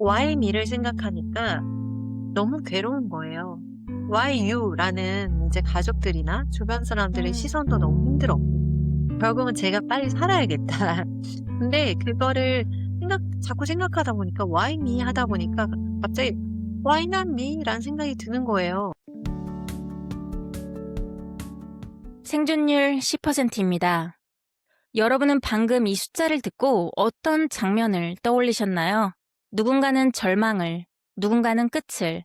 why me를 생각하니까 너무 괴로운 거예요. why you라는 이제 가족들이나 주변 사람들의 음. 시선도 너무 힘들었고 결국은 제가 빨리 살아야겠다. 근데 그거를 자꾸 생각하다 보니까 why me 하다 보니까 갑자기 'Why not me?'라는 생각이 드는 거예요. 생존율 10%입니다. 여러분은 방금 이 숫자를 듣고 어떤 장면을 떠올리셨나요? 누군가는 절망을, 누군가는 끝을,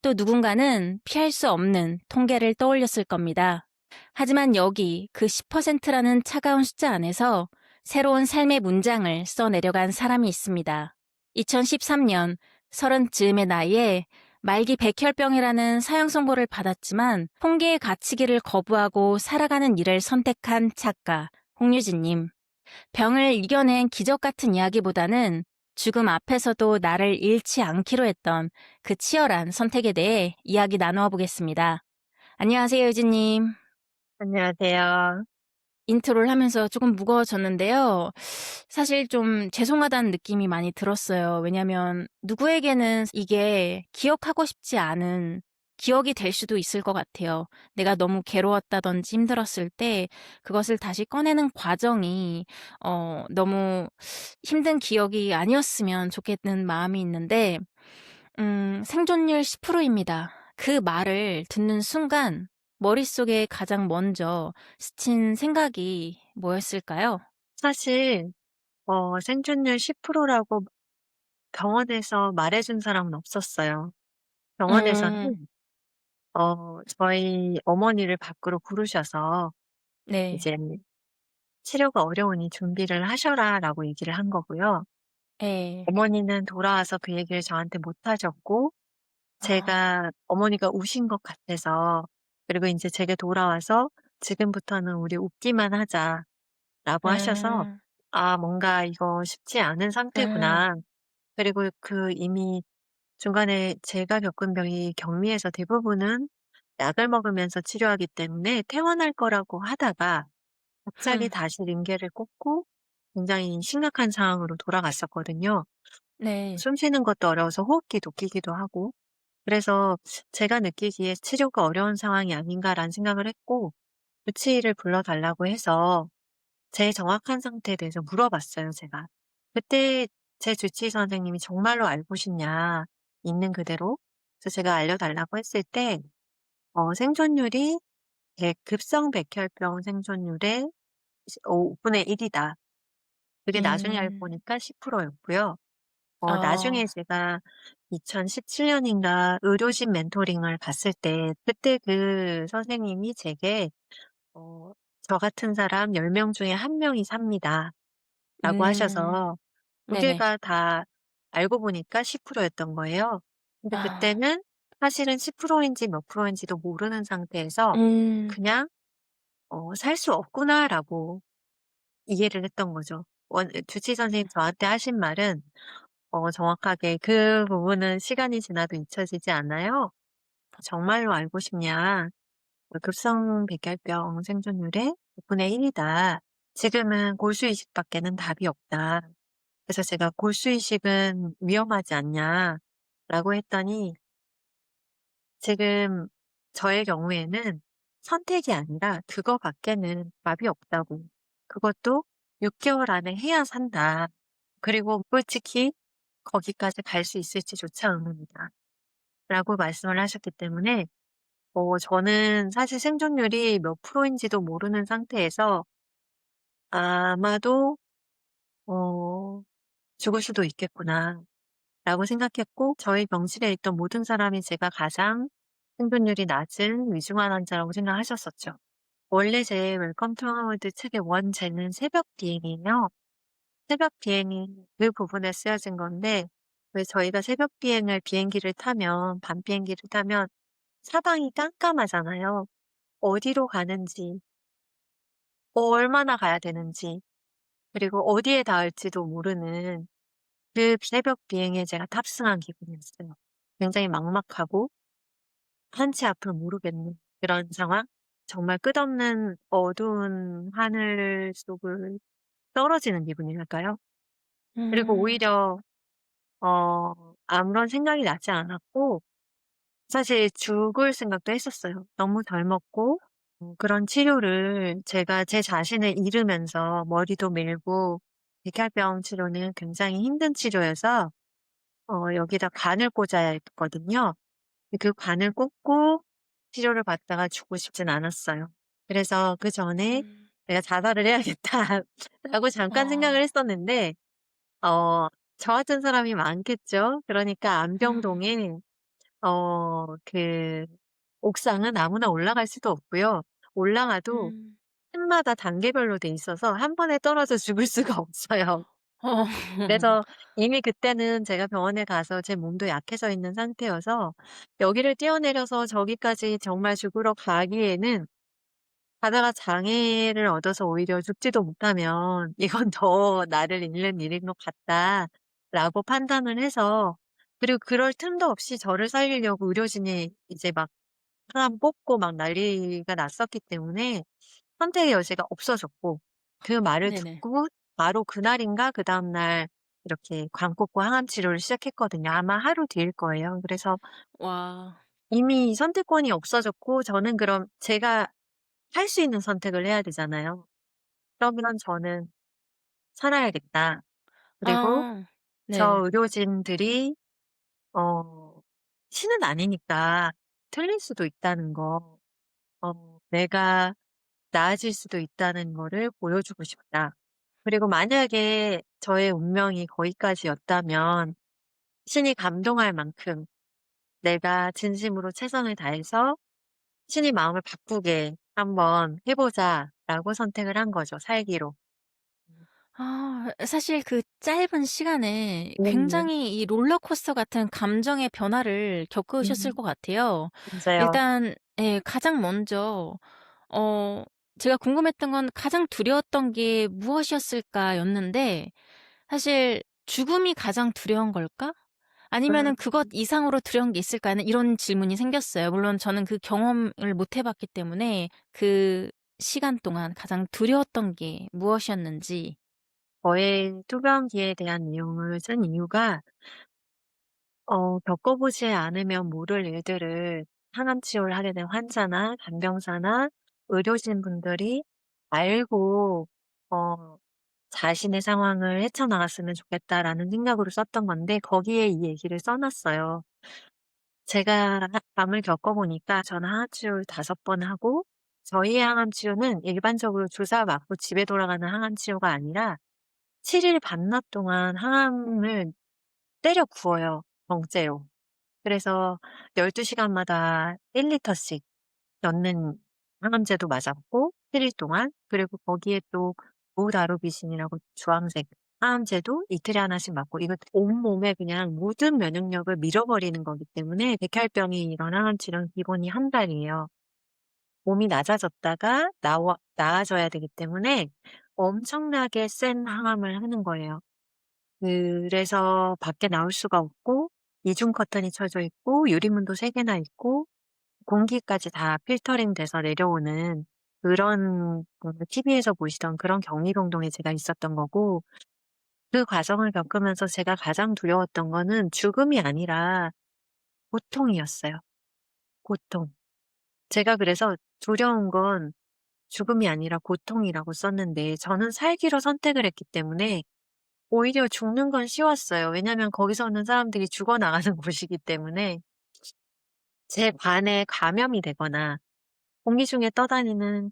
또 누군가는 피할 수 없는 통계를 떠올렸을 겁니다. 하지만 여기 그 10%라는 차가운 숫자 안에서 새로운 삶의 문장을 써내려간 사람이 있습니다. 2013년 30 즈음의 나이에 말기 백혈병이라는 사형 선고를 받았지만 통계의 갇히기를 거부하고 살아가는 일을 선택한 작가 홍유진님. 병을 이겨낸 기적 같은 이야기보다는 죽음 앞에서도 나를 잃지 않기로 했던 그 치열한 선택에 대해 이야기 나누어 보겠습니다. 안녕하세요, 유진님. 안녕하세요. 인트로를 하면서 조금 무거워졌는데요. 사실 좀 죄송하다는 느낌이 많이 들었어요. 왜냐면 누구에게는 이게 기억하고 싶지 않은 기억이 될 수도 있을 것 같아요. 내가 너무 괴로웠다든지 힘들었을 때 그것을 다시 꺼내는 과정이 너무 힘든 기억이 아니었으면 좋겠는 마음이 있는데 생존율 10%입니다. 그 말을 듣는 순간 머릿속에 가장 먼저 스친 생각이 뭐였을까요? 사실 생존율 10%라고 병원에서 말해 준 사람은 없었어요. 음. 병원에서는 저희 어머니를 밖으로 부르셔서 네. 이제 "치료가 어려우니 준비를 하셔라."라고 얘기를 한 거고요. 예. 어머니는 돌아와서 그 얘기를 저한테 못 하셨고 아. 제가 어머니가 우신 것 같아서 그리고 인제 제게 돌아와서 "지금부터는 우리 웃기만 하자."라고 하셔서 음. '아 뭔가 이거 쉽지 않은 음. 상태구나.' 그리고 이미 중간에 제가 겪은 병이 경미해서 대부분은 약을 먹으면서 치료하기 때문에 퇴원할 거라고 하다가 갑자기 흠. 다시 링겔을 꽂고 굉장히 심각한 상황으로 돌아갔었거든요. 네. 숨 쉬는 것도 어려워서 호흡기 독기기도 하고. 그래서 제가 느끼기에 '치료가 어려운 상황이 아닌가.'라는 생각을 했고 주치의를 불러 달라고 해서 제 정확한 상태에 대해서 물어봤어요 제가. 그때 제 주치의 선생님이 "정말로 알고 싶냐?" 있는 그대로. 그래서 제가 알려 달라고 했을 때 생존율이 급성 백혈병 생존율의 5분의 1 이다. 그게 나중에 알고 음. 보니까 10% 였고요. 어. 나중에 제가 2017 년인가 의료진 멘토링을 갔을 때 그때 그 선생님이 제게 "저 같은 사람 10명 중에 1 명이 삽니다."라고 음. 하셔서 두 네네. 개가 다 알고 보니까 10% 였던 거예요. 근데 아. 그때는 사실은 10% 인지 몇 프로인지도 모르는 상태에서 음. 그냥 '살 수 없구나.'라고 이해를 했던 거죠. 주치의 선생님이 저한테 하신 말은 정확하게 "그 부분은 시간이 지나도 잊혀지지 않아요. 정말로 알고 싶냐? 급성 백혈병 생존율의 5분의 1 이다. 지금은 골수 이식밖에는 답이 없다." 그래서 제가 "골수 이식은 위험하지 않냐?"라고 했더니 지금 저의 경우에는 선택이 아니라 그거밖에는 답이 없다고. 그것도 6 개월 안에 해야 산다. 그리고 솔직히 거기까지 갈 수 있을지조차 의문이다. 라고 말씀을 하셨기 때문에 저는 사실 생존율이 몇 프로인지도 모르는 상태에서 아마도 어 '죽을 수도 있겠구나.'라고 생각했고 저희 병실에 있던 모든 사람이 제가 가장 생존율이 낮은 위중한 환자라고 생각하셨었죠. 원래 제 웰컴 투 하워드 책의 원제는 새벽 비행이에요. 새벽 비행이 그 부분에 쓰여진 건데 왜 저희가 새벽 비행기를 타면 밤 비행기를 타면 사방이 깜깜하잖아요. 어디로 가는지, 얼마나 가야 되는지, 그리고 어디에 닿을지도 모르는 그 새벽 비행에 제가 탑승한 기분이었어요. 굉장히 막막하고 한치 앞을 모르겠는 그런 상황? 정말 끝없는 어두운 하늘 속을 떨어지는 기분이랄까요? 그리고 음. 오히려 아무런 생각이 나지 않았고 사실 죽을 생각도 했었어요. 너무 젊었고 그런 치료를 제가 제 자신을 잃으면서 머리도 밀고 백혈병 치료는 굉장히 힘든 치료여서 여기다 관을 꽂아야 했거든요. 그 관을 꽂고 치료를 받다가 죽고 싶진 않았어요. 그래서 그전에 음. '내가 자살을 해야겠다.'라고 잠깐 생각을 아. 했었는데 어 저 같은 사람이 많겠죠. 그러니까 음. 안병동에 그 옥상은 아무나 올라갈 수도 없고요. 올라가도 음. 층마다 단계별로 돼 있어서 한 번에 떨어져 죽을 수가 없어요. 어. 그래서 이미 그때는 제가 병원에 가서 제 몸도 약해져 있는 상태여서 여기를 뛰어내려서 저기까지 정말 죽으러 가기에는 가다가 장애를 얻어서 오히려 죽지도 못하면 '이건 더 나를 잃는 일인 것 같다.'라고 판단을 해서 그리고 그럴 틈도 없이 저를 살리려고 의료진이 이제 막 사람 뽑고 막 난리가 났었기 때문에 선택의 여지가 없어졌고 그 말을 네네. 듣고 바로 그날인가 그다음 날 이렇게 관 꽂고 항암 치료를 시작했거든요. 아마 하루 뒤일 거예요. 그래서 와. 이미 선택권이 없어졌고 저는 그럼 제가 할 수 있는 선택을 해야 되잖아요. 그러면 저는 '살아야겠다.' 그리고 아. 저 네. 의료진들이 어 신은 아니니까 틀릴 수도 있다는 거, 내가 나아질 수도 있다는 거를 보여주고 싶다. 그리고 만약에 저의 운명이 거기까지였다면 신이 감동할 만큼 '내가 진심으로 최선을 다해서 신이 마음을 바꾸게 한번 해 보자.'라고 선택을 한 거죠, 살기로. 아 사실 그 짧은 시간에 네네. 굉장히 이 롤러코스터 같은 감정의 변화를 겪으셨을 음 것 같아요. 맞아요. 일단 예 가장 먼저 어 제가 궁금했던 건 '가장 두려웠던 게 무엇이었을까?'였는데 사실 '죽음이 가장 두려운 걸까? 아니면은 그것 음. 이상으로 두려운 게 있을까?'는 이런 질문이 생겼어요. 물론 저는 그 경험을 못 해 봤기 때문에 그 시간 동안 가장 두려웠던 게 무엇이었는지. 저의 투병기에 대한 내용을 쓴 이유가 겪어보지 않으면 모를 일들을 항암 치료를 하게 된 환자나 간병사나 의료진분들이 알고 어 '자신의 상황을 헤쳐나갔으면 좋겠다.'라는 생각으로 썼던 건데 거기에 이 얘기를 써 놨어요. 제가 암을 겪어 보니까 저는 항암 치료를 5번 하고 저희의 항암 치료는 일반적으로 주사 맞고 집에 돌아가는 항암 치료가 아니라 7일 반나절 동안 항암을 때려 부어요, 병째로. 그래서 12 시간마다 1 리터씩 넣는 항암제도 맞았고 7일 동안 그리고 거기에 또 무다루비신이라고 주황색 항암제도 이틀에 하나씩 맞고 이거 온몸에 그냥 모든 면역력을 밀어버리는 거기 때문에 백혈병이 이런 항암 치료는 기본이 한 달이에요. 몸이 낮아졌다가 나아져야 되기 때문에 엄청나게 센 항암을 하는 거예요. 그래서 밖에 나올 수가 없고 이중 커튼이 쳐져 있고 유리문도 3 개나 있고 공기까지 다 필터링 돼서 내려오는 그런 TV에서 보시던 그런 격리병동에 제가 있었던 거고 그 과정을 겪으면서 제가 가장 두려웠던 거는 죽음이 아니라 고통이었어요. 고통. 제가 그래서 두려운 건 죽음이 아니라 고통이라고 썼는데 저는 살기로 선택을 했기 때문에 오히려 죽는 건 쉬웠어요. 왜냐하면 거기서는 사람들이 죽어 나가는 곳이기 때문에 제 관에 감염이 되거나 공기 중에 떠다니는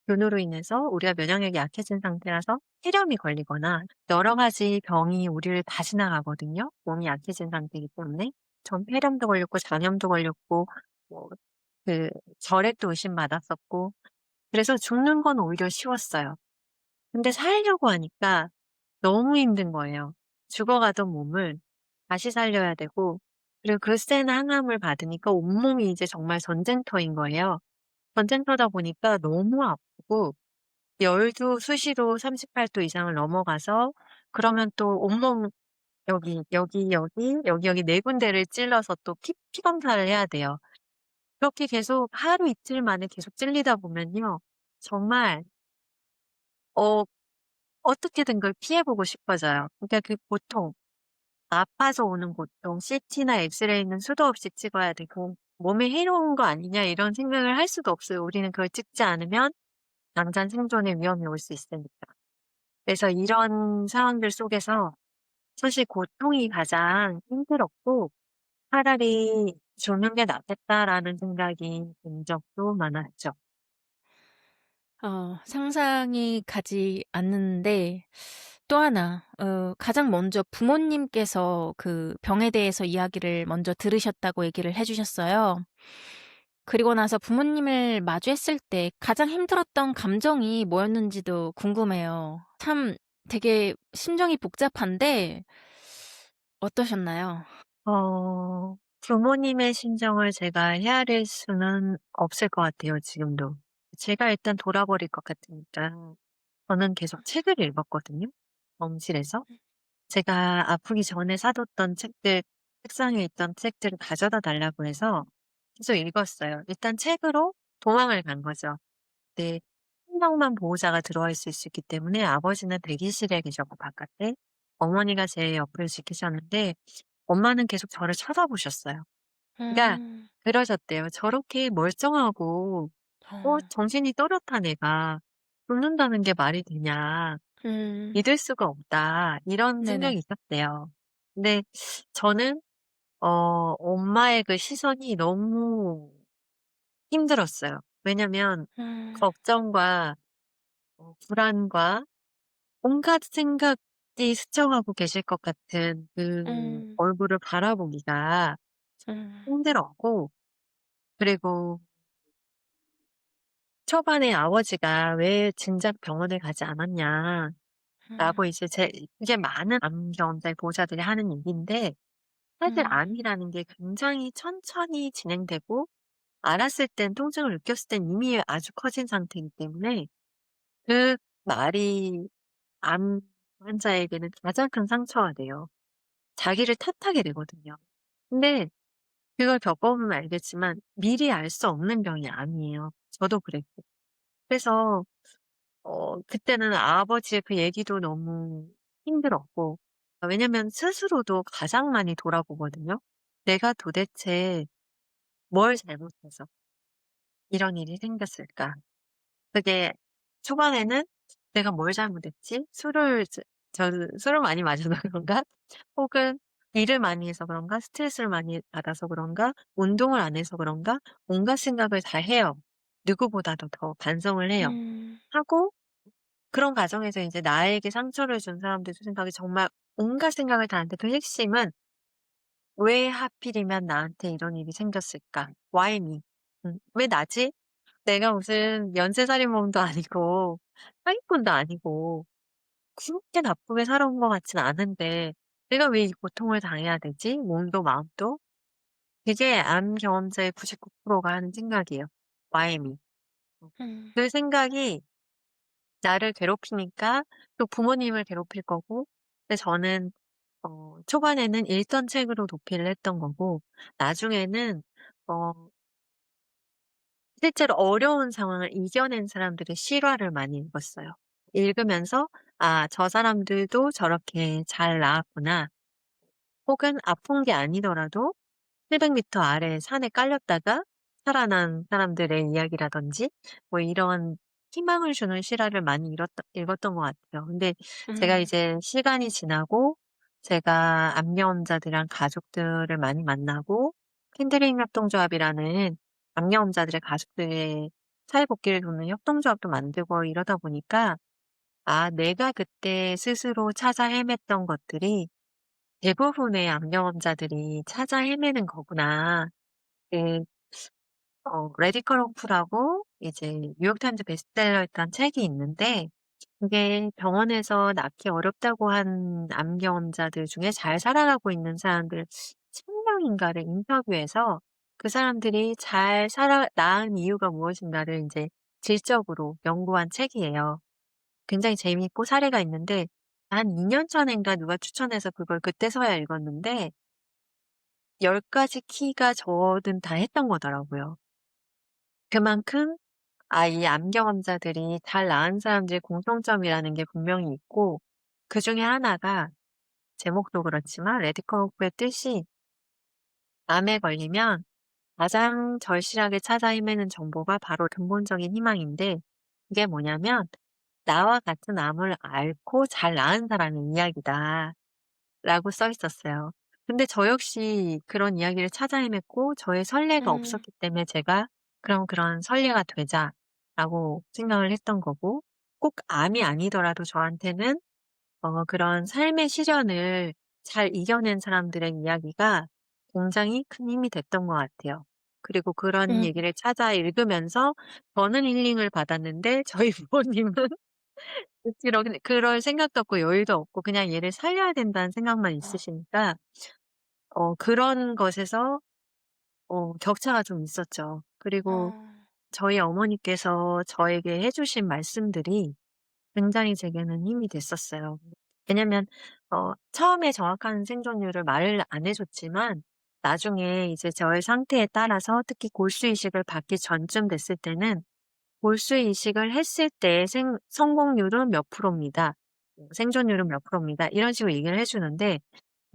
균으로 인해서 우리가 면역력이 약해진 상태라서 폐렴이 걸리거나 여러 가지 병이 우리를 다 지나가거든요, 몸이 약해진 상태이기 때문에. 전 폐렴도 걸렸고 장염도 걸렸고 뭐 그 결핵도 의심받았었고 그래서 죽는 건 오히려 쉬웠어요. 근데 살려고 하니까 너무 힘든 거예요. 죽어가던 몸을 다시 살려야 되고 그리고 그 센 항암을 받으니까 온몸이 이제 정말 전쟁터인 거예요. 전쟁터다 보니까 너무 아프고 열도 수시로 38도 이상을 넘어가서 그러면 또 온몸 여기 4 군데를 찔러서 또 피 검사를 해야 돼요. 그렇게 계속 하루 이틀 만에 계속 찔리다 보면요. 정말 어 어떻게든 그걸 피해 보고 싶어져요. 그러니까 그 고통 아파서 오는 고통, CT나 엑스레이는 수도 없이 찍어야 되고 '몸에 해로운 거 아니냐.' 이런 생각을 할 수도 없어요. 우리는 그걸 찍지 않으면 당장 생존의 위험이 올 수 있으니까. 그래서 이런 상황들 속에서 사실 고통이 가장 힘들었고 '차라리 죽는 게 낫겠다.'라는 생각이 든 적도 많았죠. 상상이 가지 않는데 또 하나 가장 먼저 부모님께서 그 병에 대해서 이야기를 먼저 들으셨다고 얘기를 해 주셨어요. 그리고 나서 부모님을 마주했을 때 가장 힘들었던 감정이 뭐였는지도 궁금해요. 참 되게 심정이 복잡한데 어떠셨나요? 부모님의 심정을 제가 헤아릴 수는 없을 것 같아요 지금도. 제가 일단 돌아버릴 것 같으니까. 저는 계속 책을 읽었거든요, 병실에서. 제가 아프기 전에 사뒀던 책들, 책상에 있던 책들을 가져다 달라고 해서 계속 읽었어요. 일단 책으로 도망을 간 거죠. 네. 한 명만 보호자가 들어와 있을 수 있기 때문에 아버지는 대기실에 계셨고 바깥에 어머니가 제 옆을 지키셨는데 엄마는 계속 저를 쳐다보셨어요. 그러니까 음. 그러셨대요. "저렇게 멀쩡하고 어. 정신이 또렷한 애가 죽는다는 게 말이 되냐. 음. 믿을 수가 없다." 이런 네네. 생각이 있었대요. 근데 저는 엄마의 그 시선이 너무 힘들었어요. 왜냐면 음. 걱정과 불안과 온갖 생각이 스쳐가고 계실 것 같은 그 음. 얼굴을 바라보기가 음. 힘들었고 그리고 초반에 아버지가 "왜 진작 병원을 가지 않았냐."라고 음. 이제 이게 많은 암 경험자 보호자들이 하는 얘기인데 사실 음. 암이라는 게 굉장히 천천히 진행되고 알았을 땐 통증을 느꼈을 땐 이미 아주 커진 상태이기 때문에 그 말이 암 환자에게는 가장 큰 상처가 돼요. 자기를 탓하게 되거든요. 근데 그걸 겪어보면 알겠지만 미리 알 수 없는 병이 암이에요. 저도 그랬고. 그래서 그때는 아버지의 그 얘기도 너무 힘들었고 왜냐면 스스로도 가장 많이 돌아보거든요. '내가 도대체 뭘 잘못해서 이런 일이 생겼을까?' 그게 초반에는 '내가 뭘 잘못했지? 술을 많이 마셔서 그런가? 혹은 일을 많이 해서 그런가? 스트레스를 많이 받아서 그런가? 운동을 안 해서 그런가?' 온갖 생각을 다 해요. 누구보다도 더 반성을 해요. 음. 하고 그런 과정에서 이제 나에게 상처를 준 사람들 생각이 정말 온갖 생각을 다 하는데 그 핵심은 '왜 하필이면 나한테 이런 일이 생겼을까? Why me? 왜 나지? 내가 무슨 연쇄살인범도 아니고 사기꾼도 아니고 그렇게 나쁘게 살아온 것 같진 않은데 내가 왜 이 고통을 당해야 되지? 몸도 마음도.' 그게 암 경험자의 99%가 하는 생각이에요. Why me? 어. 음. 그 생각이 나를 괴롭히니까 또 부모님을 괴롭힐 거고 근데 저는 초반에는 읽던 책으로 도피를 했던 거고 나중에는 어 실제로 어려운 상황을 이겨낸 사람들의 실화를 많이 읽었어요. 읽으면서 '아 저 사람들도 저렇게 잘 나았구나.' 혹은 아픈 게 아니더라도 700 미터 아래 산에 깔렸다가 살아난 사람들의 이야기라든지 뭐 이런 희망을 주는 실화를 많이 읽었던 것 같아요. 근데 제가 음. 이제 시간이 지나고 제가 암경험자들이랑 가족들을 많이 만나고 캔드링 협동조합이라는 암경험자들의 가족들의 사회복귀를 돕는 협동조합도 만들고 이러다 보니까 '아 내가 그때 스스로 찾아 헤맸던 것들이 대부분의 암경험자들이 찾아 헤매는 거구나.' 그 레디컬 호프라고 이제 뉴욕타임즈 베스트셀러였던 책이 있는데 그게 병원에서 낫기 어렵다고 한 암 경험자들 중에 잘 살아가고 있는 사람들 1000 명인가를 인터뷰해서 그 사람들이 잘 나은 이유가 무엇인가를 인제 질적으로 연구한 책이에요. 굉장히 재미있고 사례가 있는데 한 2년 전인가 누가 추천해서 그걸 그때서야 읽었는데 10 가지 키가 저든 다 했던 거더라고요. 그만큼 이 암 경험자들이 잘 나은 사람들의 공통점이라는 게 분명히 있고 그중에 하나가 제목도 그렇지만 레디커프의 뜻이 암에 걸리면 가장 절실하게 찾아 헤매는 정보가 바로 근본적인 희망인데 그게 뭐냐면 "나와 같은 암을 앓고 잘 나은 사람의 이야기다."라고 써 있었어요. 근데 저 역시 그런 이야기를 찾아 헤맸고 저의 선례가 음. 없었기 때문에 제가 '그럼 그런 선례가 되자.'라고 생각을 했던 거고 꼭 암이 아니더라도 저한테는 그런 삶의 시련을 잘 이겨낸 사람들의 이야기가 굉장히 큰 힘이 됐던 것 같아요. 그리고 그런 음. 얘기를 찾아 읽으면서 저는 힐링을 받았는데 저희 부모님은 그럴 생각도 없고 여유도 없고 그냥 얘를 살려야 된다는 생각만 어. 있으시니까 그런 것에서 격차가 좀 있었죠. 그리고 어. 저희 어머니께서 저에게 해 주신 말씀들이 굉장히 제게는 힘이 됐었어요. 왜냐면 처음에 정확한 생존율을 말을 안 해 줬지만 나중에 이제 저의 상태에 따라서 특히 골수 이식을 받기 전쯤 됐을 때는 "골수 이식을 했을 때의 생 성공률은 몇 프로입니다. 생존율은 몇 프로입니다." 이런 식으로 얘기를 해 주는데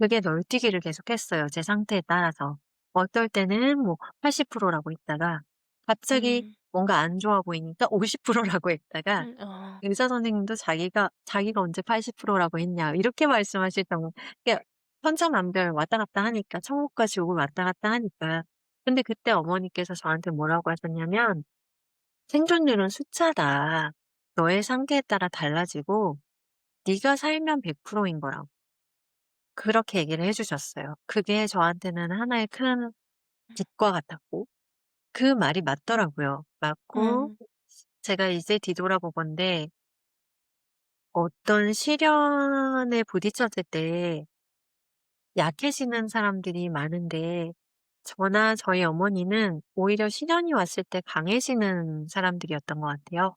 그게 널뛰기를 계속했어요, 제 상태에 따라서. 어떨 때는 뭐 80% 라고 했다가 갑자기 음. 뭔가 안 좋아 보이니까 50% 라고 했다가 어. 의사 선생님도 자기가 언제 80% 라고 했냐 이렇게 말씀하실 정도 그러니까 천차만별 왔다 갔다 하니까 천국과 지옥을 왔다 갔다 하니까. 근데 그때 어머니께서 저한테 뭐라고 하셨냐면 "생존율은 숫자다. 너의 상태에 따라 달라지고 네가 살면 100%인 거라고." 그렇게 얘기를 해 주셨어요. 그게 저한테는 하나의 큰 빛과 같았고 그 말이 맞더라고요. 맞고 음. 제가 이제 뒤돌아보건대 어떤 시련에 부딪혔을 때 약해지는 사람들이 많은데 저나 저희 어머니는 오히려 시련이 왔을 때 강해지는 사람들이었던 것 같아요.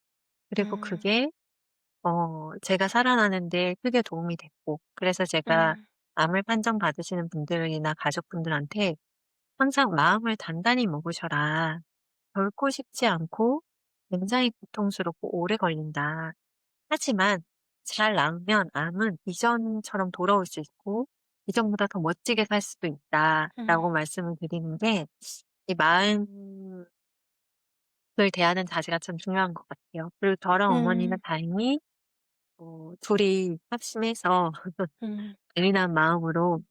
그리고 음. 그게 제가 살아나는 데 크게 도움이 됐고 그래서 제가 음. 암을 판정받으시는 분들이나 가족분들한테 항상 "마음을 단단히 먹으셔라. 결코 쉽지 않고 굉장히 고통스럽고 오래 걸린다. 하지만 잘 나으면 암은 이전처럼 돌아올 수 있고 이전보다 더 멋지게 살 수도 음. 있다."라고 말씀을 드리는 게 이 마음을 대하는 자세가 참 중요한 것 같아요. 그리고 저랑 어머니는 음. 다행히 둘이 합심해서 음. 예민한 마음으로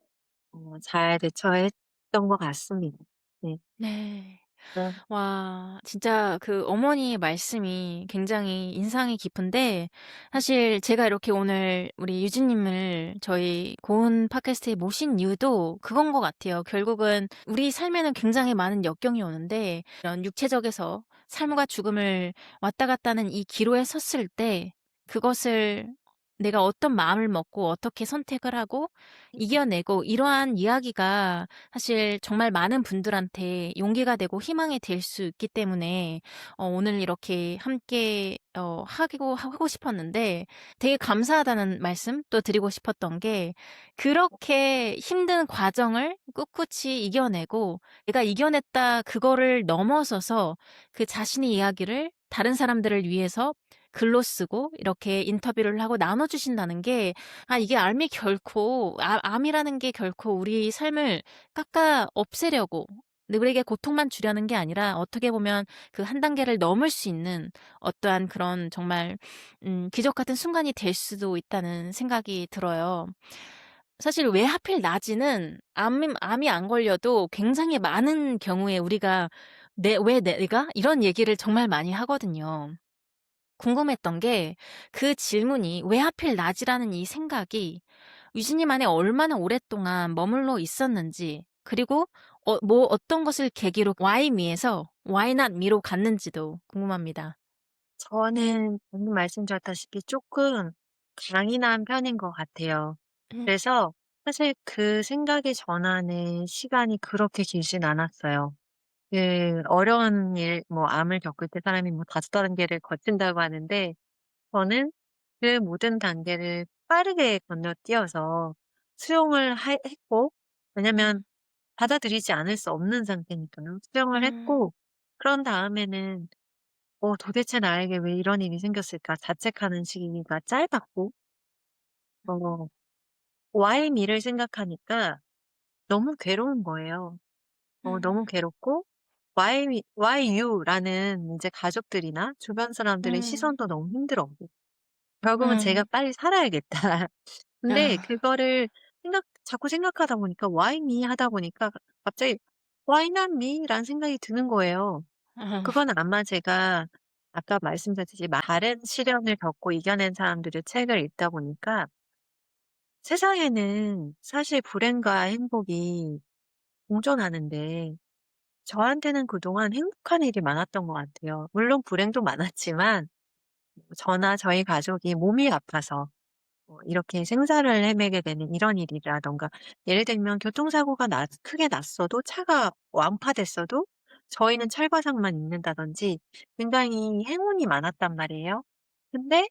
잘 대처했던 것 같습니다. 네. 네. 음. 와, 진짜 그 어머니의 말씀이 굉장히 인상이 깊은데, 사실 제가 이렇게 오늘 우리 유진님을 저희 고운 팟캐스트에 모신 이유도 그건 것 같아요. 결국은 우리 삶에는 굉장히 많은 역경이 오는데 이런 육체적에서 삶과 죽음을 왔다 갔다 하는 이 기로에 섰을 때 그것을 내가 어떤 마음을 먹고 어떻게 선택을 하고 이겨내고, 이러한 이야기가 사실 정말 많은 분들한테 용기가 되고 희망이 될 수 있기 때문에 오늘 이렇게 함께 하고 싶었는데, 되게 감사하다는 말씀 또 드리고 싶었던 게, 그렇게 힘든 과정을 꿋꿋이 이겨내고 내가 이겨냈다 그거를 넘어서서 그 자신의 이야기를 다른 사람들을 위해서 글로 쓰고 이렇게 인터뷰를 하고 나눠 주신다는 게, 이게 암이라는 게 결코 우리 삶을 깎아 없애려고, 누구에게 고통만 주려는 게 아니라 어떻게 보면 그 한 단계를 넘을 수 있는 어떠한 그런 정말 기적 같은 순간이 될 수도 있다는 생각이 들어요. 사실 왜 하필 낮에는 암이 안 걸려도 굉장히 많은 경우에 우리가 왜 내가?' 이런 얘기를 정말 많이 하거든요. 궁금했던 게, 그 질문이 왜 하필 낮이라는 이 생각이 유진님 안에 얼마나 오랫동안 머물러 있었는지, 그리고 어떤 것을 계기로 Why me에서 Why not me로 갔는지도 궁금합니다. 저는 방금 말씀드렸다시피 조금 강인한 편인 것 같아요. 음. 그래서 사실 그 생각의 전환의 시간이 그렇게 길진 않았어요. 그 어려운 일 뭐 암을 겪을 때 사람이 뭐 5 단계를 거친다고 하는데 저는 그 모든 단계를 빠르게 건너뛰어서 수용을 하 했고 음. 왜냐면 받아들이지 않을 수 없는 상태니까요. 수용을 음. 했고 그런 다음에는 '도대체 나에게 왜 이런 일이 생겼을까?' 자책하는 시기가 짧았고 어 why me를 생각하니까 너무 괴로운 거예요. 너무 음. 괴롭고 why you라는 인제 가족들이나 주변 사람들의 음. 시선도 너무 힘들었고 결국은 제가 음. 빨리 살아야겠다. 근데 아. 그거를 자꾸 생각하다 보니까 'Why me?' 하다 보니까 갑자기 'Why not me?'라는 생각이 드는 거예요. 아. 그건 아마 제가 아까 말씀드렸듯이 다른 시련을 겪고 이겨낸 사람들의 책을 읽다 보니까 세상에는 사실 불행과 행복이 공존하는데 저한테는 그동안 행복한 일이 많았던 것 같아요. 물론 불행도 많았지만 저나 저희 가족이 몸이 아파서 이렇게 생사를 헤매게 되는 이런 일이라든가 예를 들면 교통사고가 크게 났어도 차가 완파됐어도 저희는 철과상만 입는다든지 굉장히 행운이 많았단 말이에요. 근데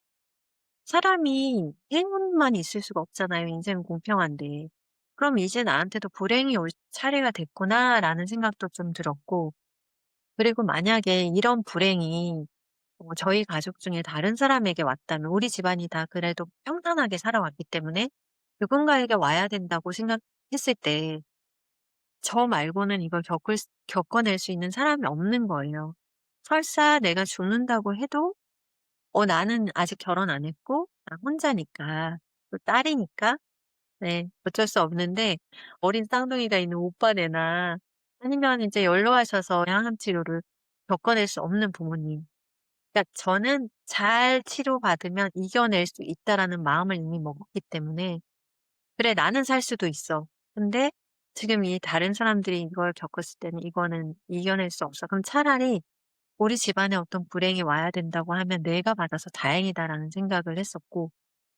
사람이 행운만 있을 수가 없잖아요. 인생은 공평한데. '그럼 이제 나한테도 불행이 올 차례가 됐구나.'라는 생각도 좀 들었고 그리고 만약에 이런 불행이 저희 가족 중에 다른 사람에게 왔다면 우리 집안이 다 그래도 평탄하게 살아왔기 때문에 누군가에게 와야 된다고 생각했을 때 저 말고는 이걸 겪어낼 수 있는 사람이 없는 거예요. 설사 내가 죽는다고 해도 나는 아직 결혼 안 했고 나 혼자니까 또 딸이니까 네 어쩔 수 없는데 어린 쌍둥이가 있는 오빠네나 아니면 이제 연로하셔서 항암 치료를 겪어낼 수 없는 부모님 그러니까 저는 '잘 치료받으면 이겨낼 수 있다.'라는 마음을 이미 먹었기 때문에 '그래 나는 살 수도 있어. 근데 지금 이 다른 사람들이 이걸 겪었을 때는 이거는 이겨낼 수 없어. 그럼 차라리 우리 집안에 어떤 불행이 와야 된다고 하면 '내가 받아서 다행이다.'라는 생각을 했었고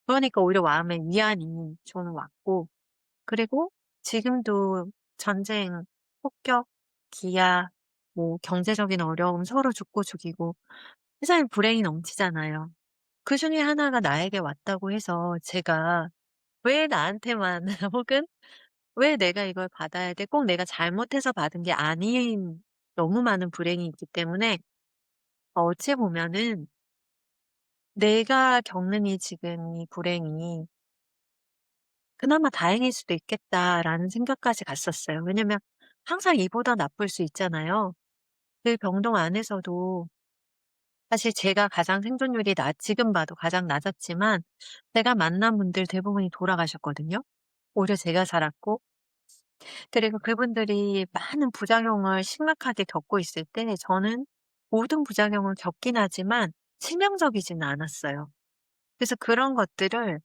그러니까 오히려 마음에 위안이 좀 왔고 그리고 지금도 전쟁, 폭격, 기아, 뭐 경제적인 어려움 서로 죽고 죽이고 세상에 불행이 넘치잖아요. 그중에 하나가 나에게 왔다고 해서 제가 왜 나한테만 혹은 왜 내가 이걸 받아야 돼? 꼭 내가 잘못해서 받은 게 아닌 너무 많은 불행이 있기 때문에 어찌 보면은 '내가 겪는 지금 이 불행이 그나마 다행일 수도 있겠다.'라는 생각까지 갔었어요. 왜냐면 항상 이보다 나쁠 수 있잖아요. 그 병동 안에서도 사실 제가 가장 생존율이 지금 봐도 가장 낮았지만 제가 만난 분들 대부분이 돌아가셨거든요. 오히려 제가 살았고 그리고 그분들이 많은 부작용을 심각하게 겪고 있을 때 저는 모든 부작용을 겪긴 하지만 치명적이지는 않았어요. 그래서 그런 것들을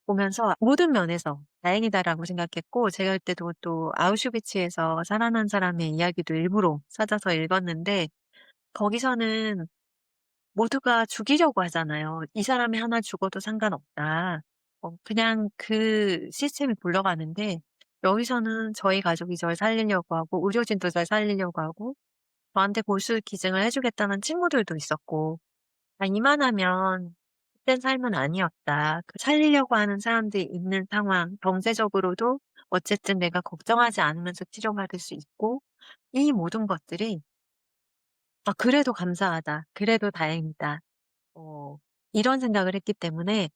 보면서 모든 면에서 다행이다라고 생각했고 제가 그때도 또 아우슈비츠에서 살아난 사람의 이야기도 일부러 찾아서 읽었는데 거기서는 모두가 죽이려고 하잖아요. "이 사람이 하나 죽어도 상관없다." 그냥 그 시스템이 굴러가는데 여기서는 저희 가족이 저를 살리려고 하고 의료진도 저를 살리려고 하고 저한테 골수 기증을 해 주겠다는 친구들도 있었고 '아 이만하면 헛된 삶은 아니었다. 그 살리려고 하는 사람들이 있는 상황 경제적으로도 어쨌든 내가 걱정하지 않으면서 치료받을 수 있고' 이 모든 것들이 '아 그래도 감사하다. 그래도 다행이다.' 어 이런 생각을 했기 때문에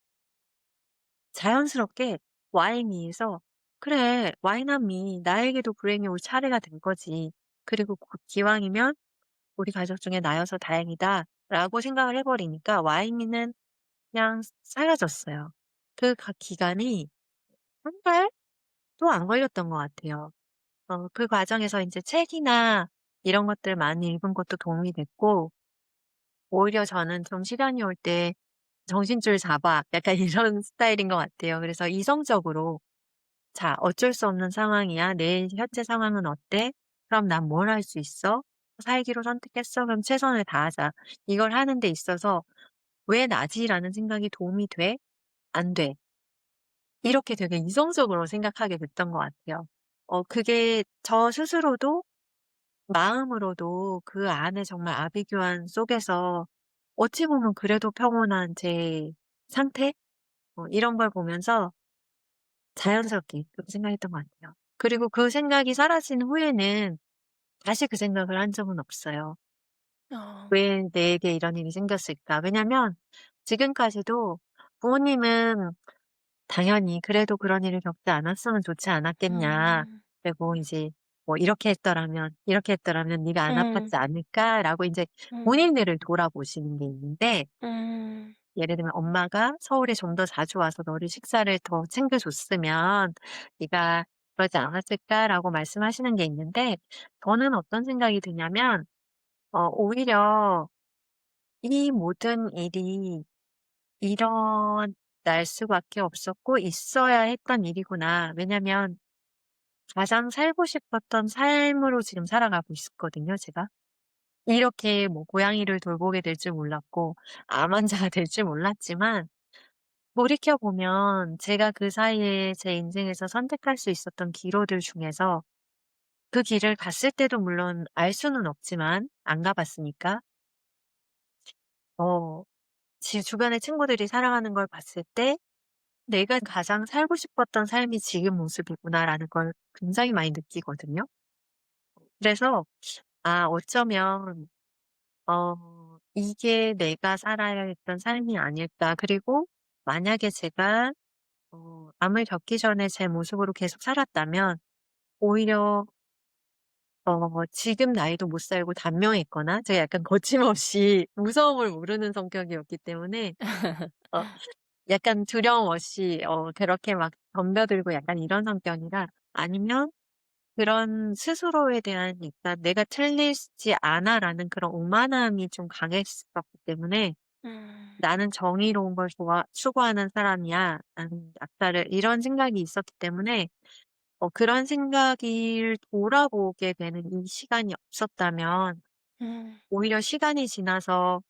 자연스럽게 why me에서 '그래 why not me. 나에게도 불행이 올 차례가 된 거지. 그리고 기왕이면 우리 가족 중에 나여서 다행이다.'라고 생각을 해 버리니까 why me는 그냥 사라졌어요. 그 기간이 한 달도 안 걸렸던 것 같아요. 그 과정에서 인제 책이나 이런 것들 많이 읽은 것도 도움이 됐고 오히려 저는 좀 시련이 올 때 '정신줄 잡아.' 약간 이런 스타일인 것 같아요. 그래서 이성적으로 '자 어쩔 수 없는 상황이야. 내 현재 상황은 어때? 그럼 난 뭘 할 수 있어? 살기로 선택했어. 그럼 최선을 다하자.' 이걸 하는 데 있어서 '왜 나지?'라는 생각이 도움이 돼? 안 돼? 이렇게 되게 이성적으로 생각하게 됐던 것 같아요. 그게 저 스스로도 마음으로도 그 안에 정말 아비규환 속에서 어찌 보면 그래도 평온한 제 상태? 이런 걸 보면서 자연스럽게 그렇게 생각했던 것 같아요. 그리고 그 생각이 사라진 후에는 다시 그 생각을 한 적은 없어요. 어. '왜 내게 이런 일이 생겼을까?' 왜냐면 지금까지도 부모님은 당연히 그래도 그런 일을 겪지 않았으면 좋지 않았겠냐. 음. 그리고 이제 뭐 이렇게 했더라면 네가 안 음. 아팠지 않을까?'라고 인제 음. 본인들을 돌아보시는 게 있는데, 음. 예를 들면 엄마가 "서울에 좀 더 자주 와서 너를 식사를 더 챙겨 줬으면 네가 그러지 않았을까?"라고 말씀하시는 게 있는데, 저는 어떤 생각이 드냐면 오히려 이 모든 일이 일어날 수밖에 없었고 있어야 했던 일이구나. 왜냐면 가장 살고 싶었던 삶으로 지금 살아가고 있었거든요, 제가. 이렇게 뭐 고양이를 돌보게 될 줄 몰랐고 암 환자가 될 줄 몰랐지만, 돌이켜 보면 제가 그 사이에 제 인생에서 선택할 수 있었던 기로들 중에서, 그 길을 갔을 때도 물론 알 수는 없지만 안 가 봤으니까 어 제 주변의 친구들이 살아가는 걸 봤을 때 '내가 가장 살고 싶었던 삶이 지금 모습이구나.'라는 걸 굉장히 많이 느끼거든요. 그래서 어쩌면 '이게 내가 살아야 했던 삶이 아닐까.' 그리고 만약에 제가 암을 겪기 전에 제 모습으로 계속 살았다면 오히려 지금 나이도 못 살고 단명했거나, 제가 약간 거침없이 무서움을 모르는 성격이었기 때문에 어 약간 두려움 없이 그렇게 막 덤벼들고 약간 이런 성격이라, 아니면 그런 스스로에 대한, 그러니까 '내가 틀리지 않아.'라는 그런 오만함이 좀 강했었기 때문에, 음. '나는 정의로운 걸 추구하는 사람이야. 나는 약자를' 이런 생각이 있었기 때문에, 그런 생각을 돌아보게 되는 이 시간이 없었다면 음. 오히려 시간이 지나서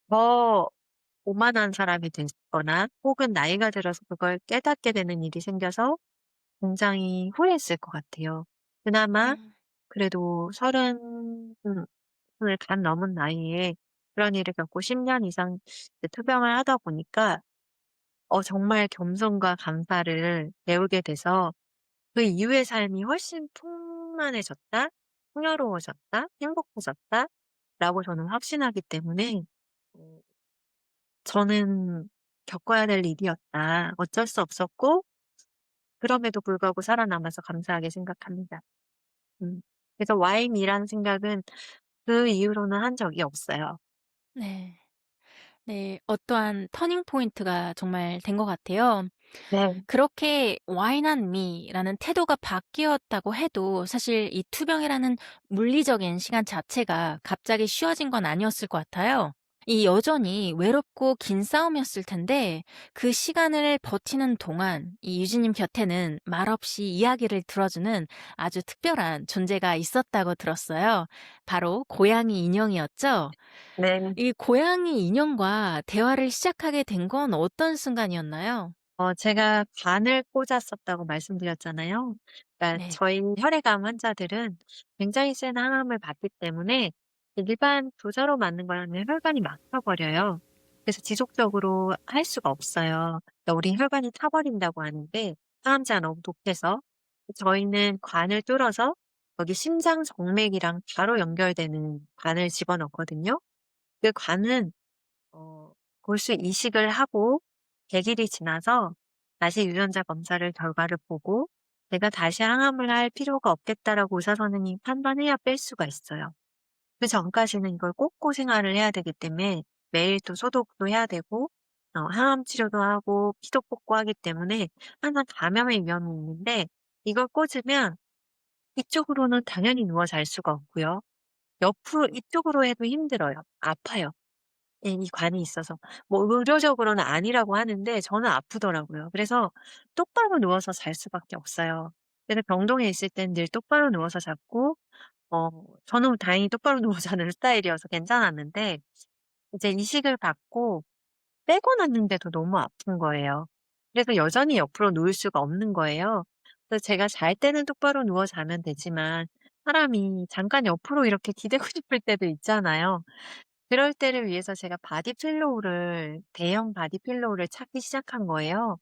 더 오만한 사람이 됐거나, 혹은 나이가 들어서 그걸 깨닫게 되는 일이 생겨서 굉장히 후회했을 것 같아요. 그나마 음. 그래도 30을 간 넘은 나이에 그런 일을 겪고 10년 이상 이제 투병을 하다 보니까 정말 겸손과 감사를 배우게 돼서, 그 이후의 삶이 훨씬 풍만해졌다, 풍요로워졌다, 행복해졌다라고 저는 확신하기 때문에 어 저는 '겪어야 될 일이었다. 어쩔 수 없었고 그럼에도 불구하고 살아남아서 감사하게 생각합니다.' 음. 그래서 와인이라는 생각은 그 이후로는 한 적이 없어요. 네. 네. 어떠한 터닝 포인트가 정말 된 것 같아요. 네. 그렇게 "Why not me?"라는 태도가 바뀌었다고 해도 사실 이 투병이라는 물리적인 시간 자체가 갑자기 쉬워진 건 아니었을 것 같아요. 이 여전히 외롭고 긴 싸움이었을 텐데 그 시간을 버티는 동안 이 유진님 곁에는 말없이 이야기를 들어주는 아주 특별한 존재가 있었다고 들었어요. 바로 고양이 인형이었죠? 네. 이 고양이 인형과 대화를 시작하게 된 건 어떤 순간이었나요? 제가 관을 꽂았었다고 말씀드렸잖아요. 그러니까 네. 저희 혈액암 환자들은 굉장히 센 항암을 받기 때문에 일반 주사로 맞는 거랑은 혈관이 막혀 버려요. 그래서 지속적으로 할 수가 없어요. 그러니까 우리 혈관이 타버린다고 하는데, 항암제가 너무 독해서. 저희는 관을 뚫어서 거기 심장 정맥이랑 바로 연결되는 관을 집어넣거든요. 그 관은 골수 이식을 하고 100 일이 지나서 다시 유전자 검사를 결과를 보고 '내가 다시 항암을 할 필요가 없겠다.'라고 의사 선생님이 판단해야 뺄 수가 있어요. 그전까지는 이걸 꽂고 생활을 해야 되기 때문에 매일 또 소독도 해야 되고 항암 치료도 하고 피도 뽑고 하기 때문에 항상 감염의 위험이 있는데, 이걸 꽂으면 이쪽으로는 당연히 누워 잘 수가 없고요. 옆으로 이쪽으로 해도 힘들어요. 아파요. 예, 이 관이 있어서. 뭐 의료적으로는 아니라고 하는데 저는 아프더라고요. 그래서 똑바로 누워서 잘 수밖에 없어요. 그래서 병동에 있을 땐 늘 똑바로 누워서 잤고, 어 저는 다행히 똑바로 누워 자는 스타일이어서 괜찮았는데, 이제 이식을 받고 빼고 났는데도 너무 아픈 거예요. 그래서 여전히 옆으로 누울 수가 없는 거예요. 그래서 제가 잘 때는 똑바로 누워 자면 되지만, 사람이 잠깐 옆으로 이렇게 기대고 싶을 때도 있잖아요. 그럴 때를 위해서 제가 대형 바디 필로우를 찾기 시작한 거예요.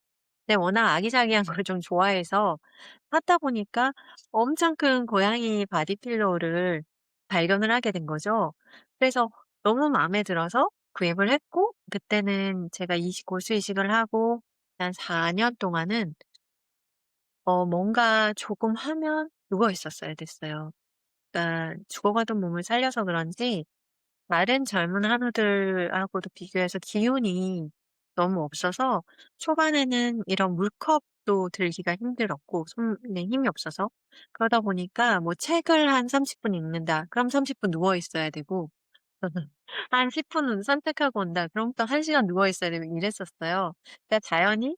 근데 워낙 아기자기한 걸 좀 좋아해서 찾다 보니까 엄청 큰 고양이 바디 필로우를 발견을 하게 된 거죠. 그래서 너무 마음에 들어서 구입을 했고, 그때는 제가 골수 이식을 하고 한 4년 동안은 뭔가 조금 하면 누워 있었어야 됐어요. 그러니까 죽어가던 몸을 살려서 그런지 다른 젊은 한우들하고도 비교해서 기운이 너무 없어서 초반에는 이런 물컵도 들기가 힘들었고 손에 힘이 없어서 그러다 보니까 뭐 책을 한 30분 읽는다. 그럼 30분 누워 있어야 되고 한 10 분은 산책하고 온다. 그럼 또 1 시간 누워 있어야 되고 이랬었어요. 그러니까 자연히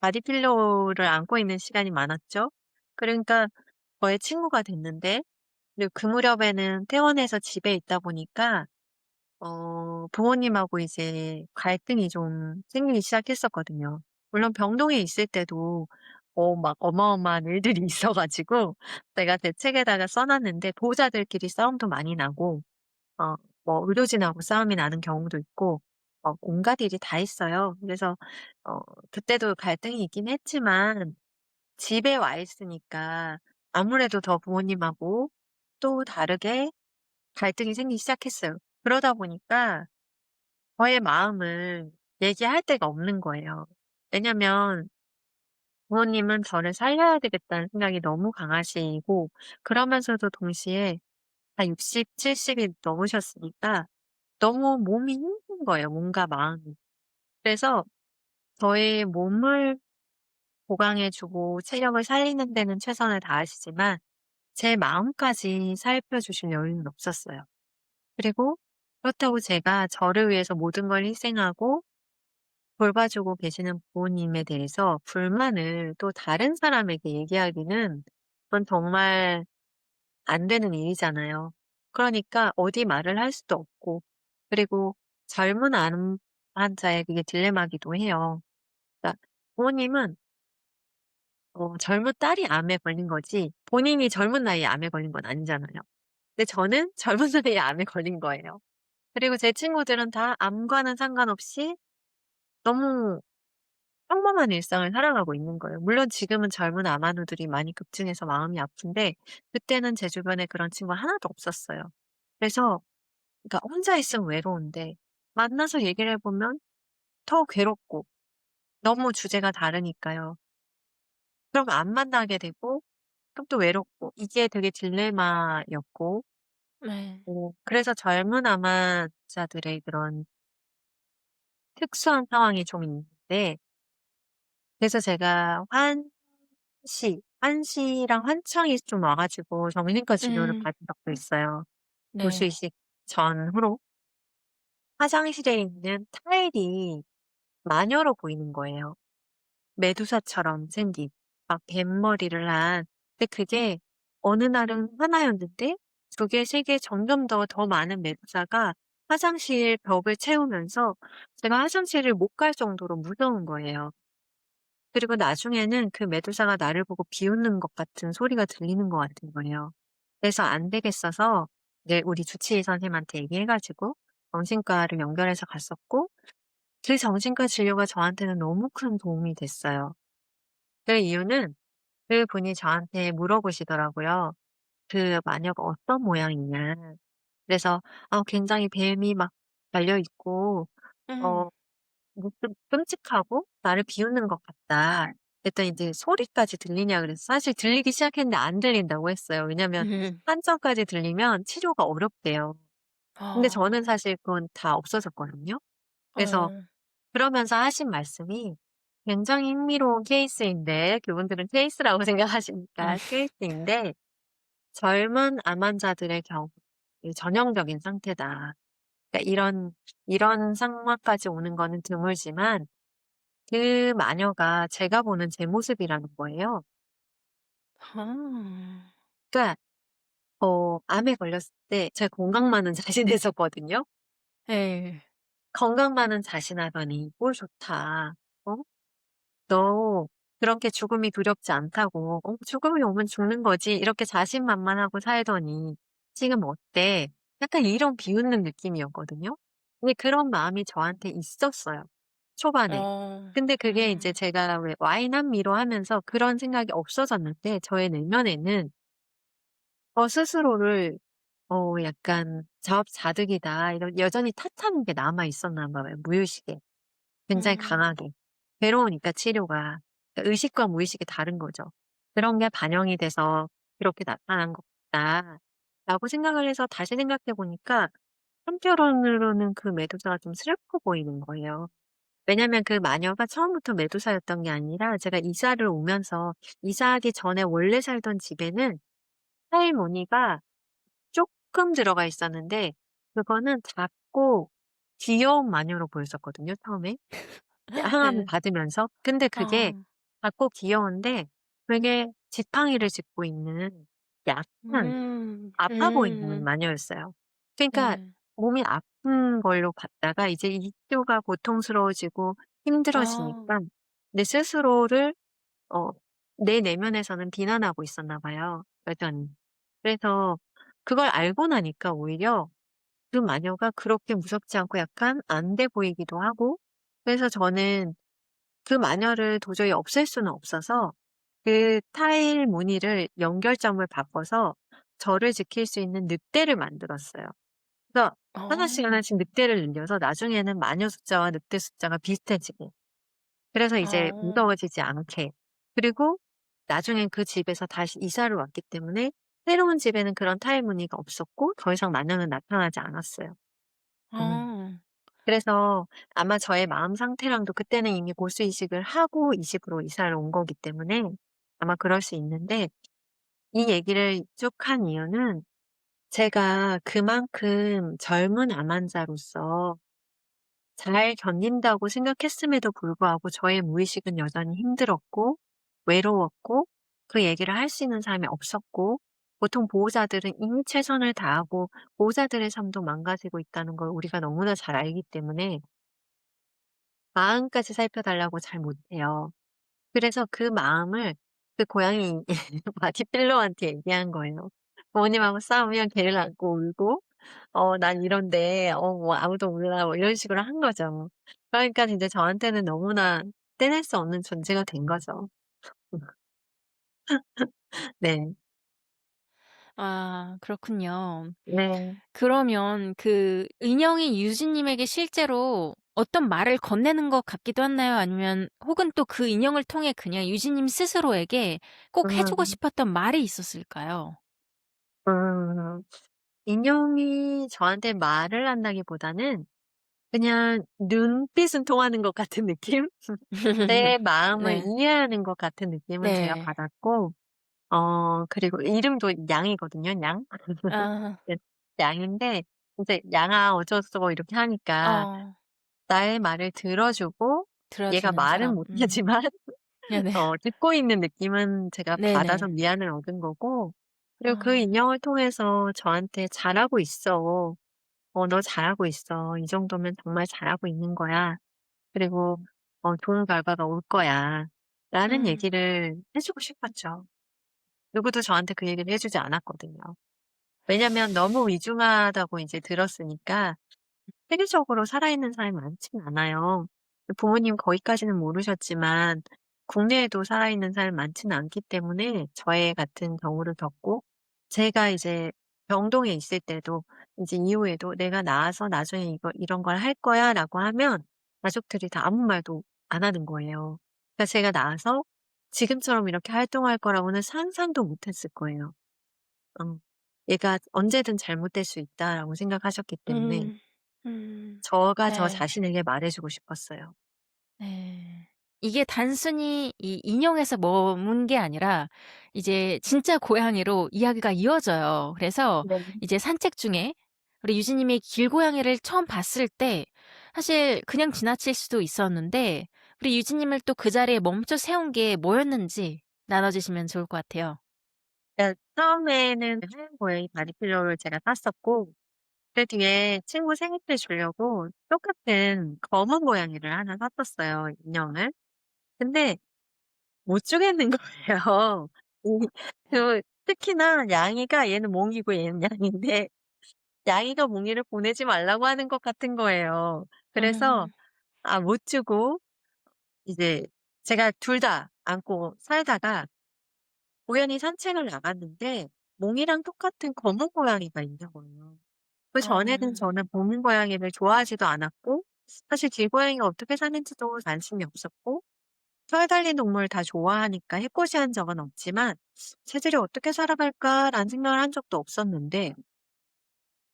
바디필로우를 안고 있는 시간이 많았죠. 그러니까 저의 친구가 됐는데 그리고 그 무렵에는 퇴원해서 집에 있다 보니까 부모님하고 이제 갈등이 좀 생기기 시작했었거든요. 물론 병동에 있을 때도 막 어마어마한 일들이 있어 가지고 제가 제 책에다가 써 놨는데 보호자들끼리 싸움도 많이 나고 어 뭐 의료진하고 싸움이 나는 경우도 있고 온갖 일이 다 있어요. 그래서 어 그때도 갈등이 있긴 했지만 집에 와 있으니까 아무래도 더 부모님하고 또 다르게 갈등이 생기기 시작했어요. 그러다 보니까 저의 마음을 얘기할 데가 없는 거예요. 왜냐면 부모님은 저를 살려야 되겠다는 생각이 너무 강하시고 그러면서도 동시에 한 60, 70이 넘으셨으니까 너무 몸이 힘든 거예요, 몸과 마음이. 그래서 저의 몸을 보강해 주고 체력을 살리는 데는 최선을 다하시지만 제 마음까지 살펴 주실 여유는 없었어요. 그리고 그렇다고 제가 저를 위해서 모든 걸 희생하고 돌봐주고 계시는 부모님에 대해서 불만을 또 다른 사람에게 얘기하기는 그건 정말 안 되는 일이잖아요. 그러니까 어디 말을 할 수도 없고 그리고 젊은 암 환자의 그게 딜레마기도 해요. 그러니까 부모님은 젊은 딸이 암에 걸린 거지 본인이 젊은 나이에 암에 걸린 건 아니잖아요. 근데 저는 젊은 나이에 암에 걸린 거예요. 그리고 제 친구들은 다 암과는 상관없이 너무 평범한 일상을 살아가고 있는 거예요. 물론 지금은 젊은 암환우들이 많이 급증해서 마음이 아픈데 그때는 제 주변에 그런 친구가 하나도 없었어요. 그래서 그러니까 혼자 있으면 외로운데 만나서 얘기를 해 보면 더 괴롭고 너무 주제가 다르니까요. 그럼 안 만나게 되고 그럼 또 외롭고 이게 되게 딜레마였고 네. 그래서 젊은 암환자들의 그런 특수한 상황이 좀 있는데 그래서 제가 환시랑 환청이 좀 와 가지고 정신과 치료를 음. 받은 적도 있어요. 돌수 네. 이식 전후로 화장실에 있는 타일이 마녀로 보이는 거예요. 메두사처럼 생긴 막 뱀머리를 한 근데 그게 어느 날은 하나였는데 두 개, 세 개 점점 더 많은 메두사가 화장실 벽을 채우면서 제가 화장실을 못 갈 정도로 무서운 거예요. 그리고 나중에는 그 메두사가 나를 보고 비웃는 것 같은 소리가 들리는 것 같은 거예요. 그래서 안 되겠어서 네 우리 주치의 선생님한테 얘기해 가지고 정신과를 연결해서 갔었고 그 정신과 진료가 저한테는 너무 큰 도움이 됐어요. 그 이유는 그분이 저한테 물어보시더라고요. "그 마녀가 어떤 모양이냐." 그래서 굉장히 뱀이 막 달려 있고 음. 어 뭐 좀 끔찍하고 나를 비웃는 것 같다. 그랬더니 인제 "소리까지 들리냐?" 그래서 사실 들리기 시작했는데 안 들린다고 했어요. 왜냐면 음. 한청까지 들리면 치료가 어렵대요. 근데 저는 어. 사실 그건 다 없어졌거든요. 그래서 어. 그러면서 하신 말씀이 굉장히 흥미로운 케이스인데 그분들은 케이스라고 음. 생각하시니까 케이스인데 젊은 암 환자들의 경우 이 전형적인 상태다. 그러니까 이런 상황까지 오는 거는 드물지만 그 마녀가 제가 보는 제 모습이라는 거예요. 아. 그러니까 암에 걸렸을 때 제가 건강 많은 자신했었거든요. 예. 건강 많은 자신하더니 "꼴 좋다. 어? 너 그렇게 죽음이 두렵지 않다고. 죽음이 오면 죽는 거지." 이렇게 자신만만하고 살더니 "지금 어때?" 약간 이런 비웃는 느낌이었거든요. 근데 그런 마음이 저한테 있었어요, 초반에. 어. 근데 그게 이제 음. 제가 왜 와인 한 미로 하면서 그런 생각이 없어졌는데 저의 내면에는 스스로를 약간 '자업자득이다.' 이런 여전히 탓하는 게 남아 있었나 봐요, 무의식에. 굉장히 음. 강하게. 괴로우니까 치료가. 그러니까 의식과 무의식이 다른 거죠. '그런 게 반영이 돼서 그렇게 나타난 것 같다.'라고 생각을 해서 다시 생각해 보니까 한편으로는 그 매도사가 좀 슬퍼 보이는 거예요. 왜냐면 그 마녀가 처음부터 매도사였던 게 아니라 제가 이사를 오면서 이사하기 전에 원래 살던 집에는 타일 무늬가 쪼끔 들어가 있었는데 그거는 작고 귀여운 마녀로 보였었거든요 처음에. 항암 네. 받으면서. 근데 그게 아. 작고 귀여운데 되게 지팡이를 짚고 있는 약한 아파 보이는 마녀였어요. 그러니까 네. 몸이 아픈 걸로 봤다가 이제 이쪽가 고통스러워지고 아. 힘들어지니까 내 스스로를 어 내 내면에서는 비난하고 있었나 봐요 여전히. 그래서 그걸 알고 나니까 오히려 그 마녀가 그렇게 무섭지 않고 약간 안 돼 보이기도 하고 그래서 저는 그 마녀를 도저히 없앨 수는 없어서 그 타일 무늬를 연결점을 바꿔서 저를 지킬 수 있는 늑대를 만들었어요. 그래서 하나씩 어. 하나씩 늑대를 늘려서 나중에는 마녀 숫자와 늑대 숫자가 비슷해지게. 그래서 이제 어. 무서워지지 않게. 그리고 나중엔 그 집에서 다시 이사를 왔기 때문에 새로운 집에는 그런 타일 무늬가 없었고 더 이상 마녀는 나타나지 않았어요. 음. 어. 그래서 아마 저의 마음 상태랑도 그때는 이미 고수 이식을 하고 이 집으로 이사를 온 거기 때문에 아마 그럴 수 있는데 이 얘기를 쭉 한 이유는 제가 그만큼 젊은 암 환자로서 잘 견딘다고 생각했음에도 불구하고 저의 무의식은 여전히 힘들었고 외로웠고 그 얘기를 할 수 있는 사람이 없었고 보통 보호자들은 이미 최선을 다하고 보호자들의 삶도 망가지고 있다는 걸 우리가 너무나 잘 알기 때문에 마음까지 살펴달라고 잘 못해요. 그래서 그 마음을 그 고양이 마티필로한테 얘기한 거예요. 부모님하고 싸우면 걔를 안고 울고 "난 이런데 뭐 아무도 몰라." 뭐 이런 식으로 한 거죠. 그러니까 진짜 저한테는 너무나 떼낼 수 없는 존재가 된 거죠. 네. 아 그렇군요. 네. 그러면 그 인형이 유진님에게 실제로 어떤 말을 건네는 것 같기도 했나요? 아니면 혹은 또 그 인형을 통해 그냥 유진님 스스로에게 꼭 해 주고 음. 싶었던 말이 있었을까요? 음. 인형이 저한테 말을 한다기보다는 그냥 눈빛은 통하는 것 같은 느낌? 내 마음을 네. 이해하는 것 같은 느낌은 제가 네. 받았고 그리고 이름도 양이거든요, 양. 아. 네. 양인데 인제 "양아 어쩌고 저쩌고." 이렇게 하니까 어. 나의 말을 들어주고 얘가 들어주는 말은 사람. 못하지만 네네. 듣고 있는 느낌은 제가 받아서 네네. 위안을 얻은 거고 그리고 그 아. 인형을 통해서 저한테 "잘하고 있어. 너 잘하고 있어. 이 정도면 정말 잘하고 있는 거야. 그리고 좋은 결과가 올 거야."라는 음. 얘기를 해 주고 싶었죠. 누구도 저한테 그 얘기를 해 주지 않았거든요. 왜냐면 너무 위중하다고 이제 들었으니까 세계적으로 살아있는 사람이 많진 않아요. 부모님 거기까지는 모르셨지만 국내에도 살아있는 사람이 많지는 않기 때문에 저의 같은 경우를 겪고 제가 이제 병동에 있을 때도 이제 이후에도 "내가 나아서 나중에 이런 걸 할 거야."라고 하면 가족들이 다 아무 말도 안 하는 거예요. 그러니까 제가 나아서 지금처럼 이렇게 활동할 거라고는 상상도 못 했을 거예요. 어. '얘가 언제든 잘못될 수 있다.'라고 생각하셨기 때문에 음. 음. 저가 저 네. 자신에게 말해 주고 싶었어요. 네. 이게 단순히 이 인형에서 머문 게 아니라 이제 진짜 고양이로 이야기가 이어져요. 그래서 네. 이제 산책 중에 우리 유진님이 길고양이를 처음 봤을 때 사실 그냥 지나칠 수도 있었는데 우리 유진님을 또 그 자리에 멈춰 세운 게 뭐였는지 나눠 주시면 좋을 것 같아요. 그러니까 처음에는 하얀 고양이 바디필러를 제가 샀었고 그 뒤에 친구 생일 때 주려고 똑같은 검은 고양이를 하나 샀었어요, 인형을. 근데 못 주겠는 거예요. 이 특히나 양이가 얘는 몽이고 얘는 양인데 양이가 몽이를 보내지 말라고 하는 것 같은 거예요. 그래서 음. 못 주고 이제 제가 둘 다 안고 살다가 우연히 산책을 나갔는데 몽이랑 똑같은 검은 고양이가 있는 거예요. 그전에는 어. 저는 검은 고양이를 좋아하지도 않았고 사실 길고양이가 어떻게 사는지도 관심이 없었고 털 달린 동물 다 좋아하니까 해코지한 적은 없지만 '쟤들이 어떻게 살아갈까?'라는 생각을 한 적도 없었는데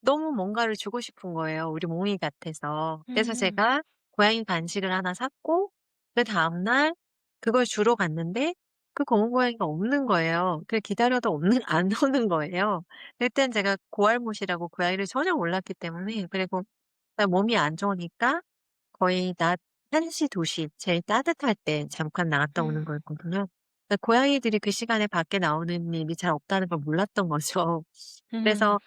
너무 뭔가를 주고 싶은 거예요, 우리 몽이 같아서. 그래서 음. 제가 고양이 간식을 하나 샀고 그다음 날 그걸 주러 갔는데 그 검은 고양이가 없는 거예요. 기다려도 없는 안 오는 거예요. 그땐 제가 고알못이라고 고양이를 전혀 몰랐기 때문에, 그리고 몸이 안 좋으니까 거의 낮 1 시, 2시 제일 따뜻할 때 잠깐 나갔다 오는 음. 거였거든요. 고양이들이 그 시간에 밖에 나오는 일이 잘 없다는 걸 몰랐던 거죠. 음. 그래서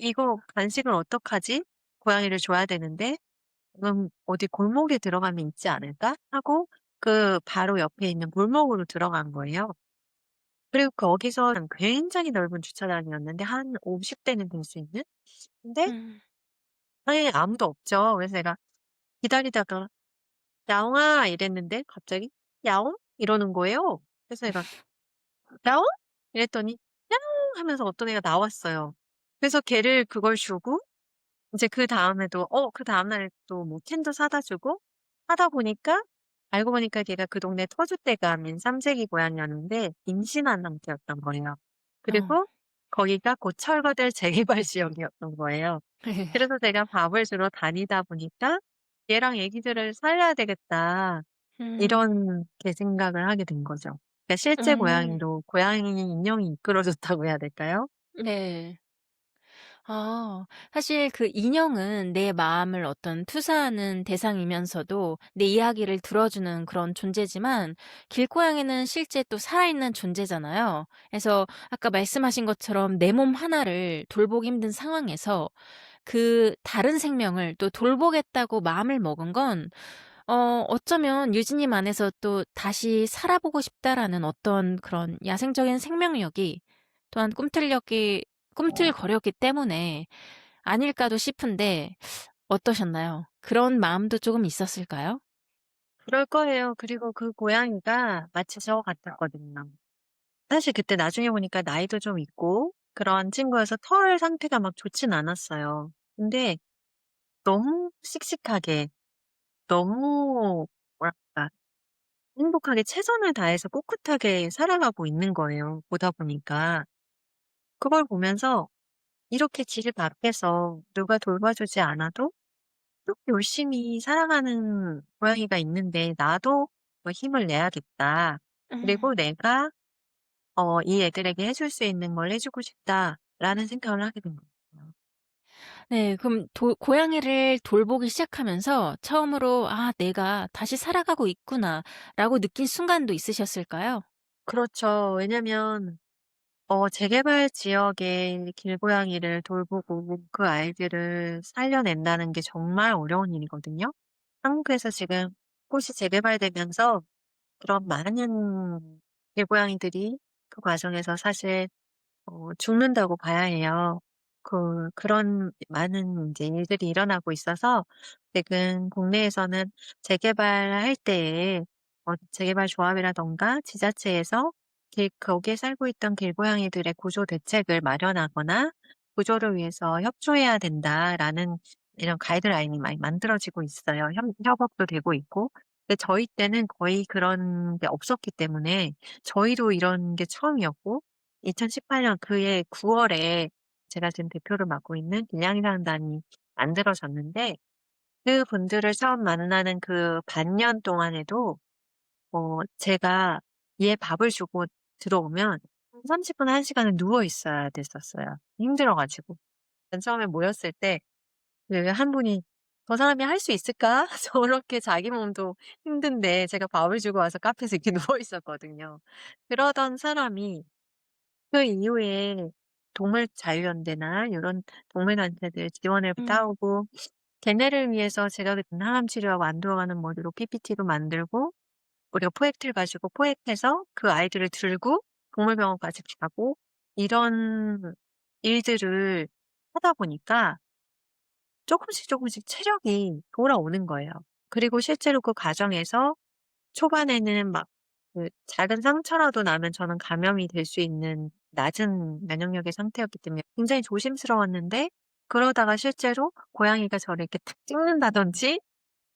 이거 간식을 어떡하지? 고양이를 줘야 되는데 어디 골목에 들어가면 있지 않을까?' 하고 그 바로 옆에 있는 골목으로 들어간 거예요. 그리고 거기서 굉장히 넓은 주차장이었는데 한 50 대는 될 수 있는? 근데 음. 아무도 없죠. 그래서 제가 기다리다가 "야옹아." 이랬는데 갑자기 "야옹?" 이러는 거예요. 그래서 제가 "야옹?" 이랬더니 "야옹." 하면서 어떤 애가 나왔어요. 그래서 걔를 그걸 주고 인제 그다음에도 그다음 날에 또 뭐 캔도 사다 주고 하다 보니까 알고 보니까 걔가 그 동네 터줏대감인 삼색이 고양이였는데 임신한 상태였던 거예요. 어. 그리고 거기가 곧 철거될 재개발 지역이었던 거예요. 네. 그래서 제가 밥을 주러 다니다 보니까 '얘랑 애기들을 살려야 되겠다.' 음. 이렇게 생각을 하게 된 거죠. 그러니까 실제 음. 고양이로 고양이 인형이 이끌어 줬다고 해야 될까요? 네. 아, 사실 그 인형은 내 마음을 어떤 투사하는 대상이면서도 내 이야기를 들어주는 그런 존재지만 길고양이는 실제 또 살아있는 존재잖아요. 그래서 아까 말씀하신 것처럼 내 몸 하나를 돌보기 힘든 상황에서 그 다른 생명을 또 돌보겠다고 마음을 먹은 건 어쩌면 유진님 안에서 또 '다시 살아보고 싶다.'라는 어떤 그런 야생적인 생명력이 또한 꿈틀거렸기 때문에 아닐까도 싶은데 어떠셨나요? 그런 마음도 조금 있었을까요? 그럴 거예요. 그리고 그 고양이가 마치 저 같았거든요. 사실 그때 나중에 보니까 나이도 좀 있고 그런 친구여서 털 상태가 막 좋진 않았어요. 근데 너무 씩씩하게, 너무 뭐랄까 행복하게 최선을 다해서 꿋꿋하게 살아가고 있는 거예요, 보다 보니까. 그걸 보면서 이렇게 길 밖에서 누가 돌봐주지 않아도 이렇게 열심히 살아가는 고양이가 있는데 '나도 힘을 내야겠다. 그리고 음. 내가 이 애들에게 해줄 수 있는 걸 해 주고 싶다.'라는 생각을 하게 된 거예요. 네. 그럼 고양이를 돌보기 시작하면서 처음으로 '아 내가 다시 살아가고 있구나.'라고 느낀 순간도 있으셨을까요? 그렇죠. 왜냐면 재개발 지역의 길고양이를 돌보고 그 아이들을 살려낸다는 게 정말 어려운 일이거든요. 한국에서 지금 곳이 재개발되면서 그런 많은 길고양이들이 그 과정에서 사실 죽는다고 봐야 해요. 그런 많은 이제 일들이 일어나고 있어서 지금 국내에서는 재개발할 때에 재개발 조합이라든가 지자체에서 거기에 살고 있던 길고양이들의 구조 대책을 마련하거나 구조를 위해서 협조해야 된다라는 이런 가이드라인이 많이 만들어지고 있어요. 협업도 되고 있고. 근데 저희 때는 거의 그런 게 없었기 때문에 저희도 이런 게 처음이었고 2018년 그해 9 월에 제가 지금 대표를 맡고 있는 길냥이상단이 만들어졌는데 그분들을 처음 만나는 그 반년 동안에도 제가 얘 밥을 주고 들어오면 한 30 분, 1 시간은 누워 있어야 됐었어요, 힘들어 가지고. 맨 처음에 모였을 때 한 분이 "저 사람이 할 수 있을까?" 저렇게 자기 몸도 힘든데 제가 밥을 주고 와서 카페에서 이렇게 누워 있었거든요. 그러던 사람이 그 이후에 동물자유연대나 요런 동물단체들 지원을 음. 따오고 걔네를 위해서 제가 그때 항암 치료하고 안 돌아가는 머리로 PPT도 만들고 우리가 포획틀 가지고 포획해서 그 아이들을 들고 동물병원까지 가고 이런 일들을 하다 보니까 쪼끔씩 체력이 돌아오는 거예요. 그리고 실제로 그 과정에서 초반에는 막 작은 상처라도 나면 저는 감염이 될 수 있는 낮은 면역력의 상태였기 때문에 굉장히 조심스러웠는데 그러다가 실제로 고양이가 저를 이렇게 탁 찍는다든지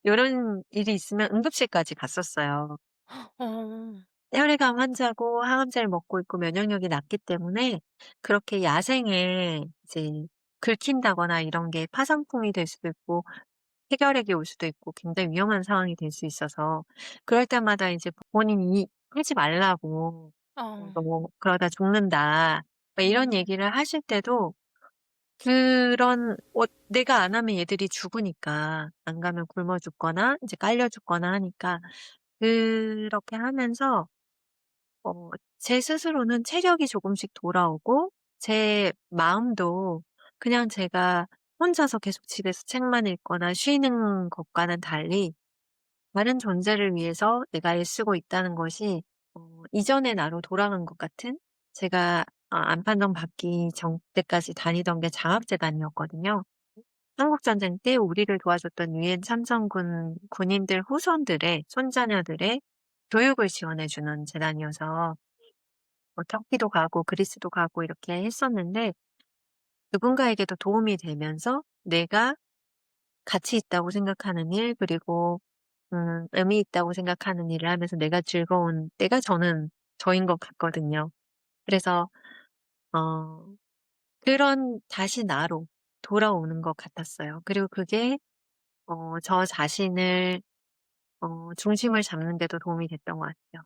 요런 일이 있으면 응급실까지 갔었어요. 어. 혈액암 환자고 항암제를 먹고 있고 면역력이 낮기 때문에 그렇게 야생에 이제 긁힌다거나 이런 게 파상풍이 될 수도 있고 폐결핵이 올 수도 있고 굉장히 위험한 상황이 될 수 있어서 그럴 때마다 이제 부모님이 "하지 말라고. 어. 너 그러다 죽는다." 막 이런 음. 얘기를 하실 때도 그런 내가 안 하면 얘들이 죽으니까 안 가면 굶어 죽거나 이제 깔려 죽거나 하니까 그렇게 하면서 어 제 스스로는 체력이 조금씩 돌아오고 제 마음도 그냥 제가 혼자서 계속 집에서 책만 읽거나 쉬는 것과는 달리 다른 존재를 위해서 내가 애쓰고 있다는 것이 이전의 나로 돌아간 것 같은 제가 안판정 받기 전 때까지 다니던 게 장학재단이었거든요. 한국전쟁 때 우리를 도와줬던 유엔 참전군 군인들 후손들의 손자녀들의 교육을 지원해 주는 재단이어서 터키도 가고 그리스도 가고 이렇게 했었는데 누군가에게도 도움이 되면서 내가 가치 있다고 생각하는 일 그리고 의미 있다고 생각하는 일을 하면서 내가 즐거운 때가 저는 저인 것 같거든요. 그래서 어 그런 다시 나로 돌아오는 것 같았어요. 그리고 그게 저 자신을 중심을 잡는 데도 도움이 됐던 것 같아요.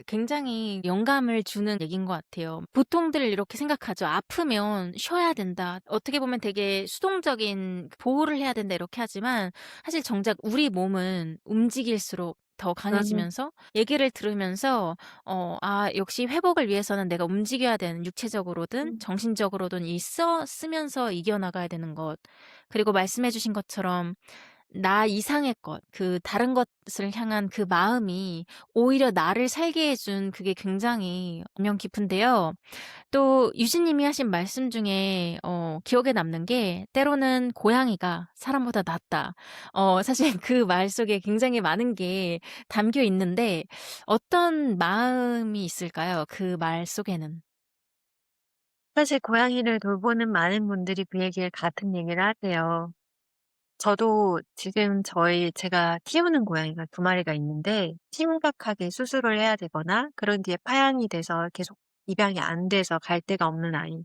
굉장히 영감을 주는 얘기인 것 같아요. 보통들 이렇게 생각하죠. '아프면 쉬어야 된다.' 어떻게 보면 되게 수동적인 '보호를 해야 된다.' 이렇게 하지만 사실 정작 우리 몸은 움직일수록 더 음. 강해지면서 얘기를 들으면서 '아 역시 회복을 위해서는 내가 움직여야 되는 육체적으로든 음. 정신적으로든 쓰면서 이겨나가야 되는 것.' 그리고 말씀해 주신 것처럼 나 이상의 것, 그 다른 것을 향한 그 마음이 오히려 나를 살게 해준 그게 굉장히 엄명 깊은데요. 또 유진님이 하신 말씀 중에 기억에 남는 게 때로는 "고양이가 사람보다 낫다." 사실 그 말 속에 굉장히 많은 게 담겨 있는데 어떤 마음이 있을까요? 그 말 속에는? 사실 고양이를 돌보는 많은 분들이 그 얘기를 같은 얘기를 하세요. 저도 지금 제가 키우는 고양이가 두 마리가 있는데 심각하게 수술을 해야 되거나 그런 뒤에 파양이 돼서 계속 입양이 안 돼서 갈 데가 없는 아이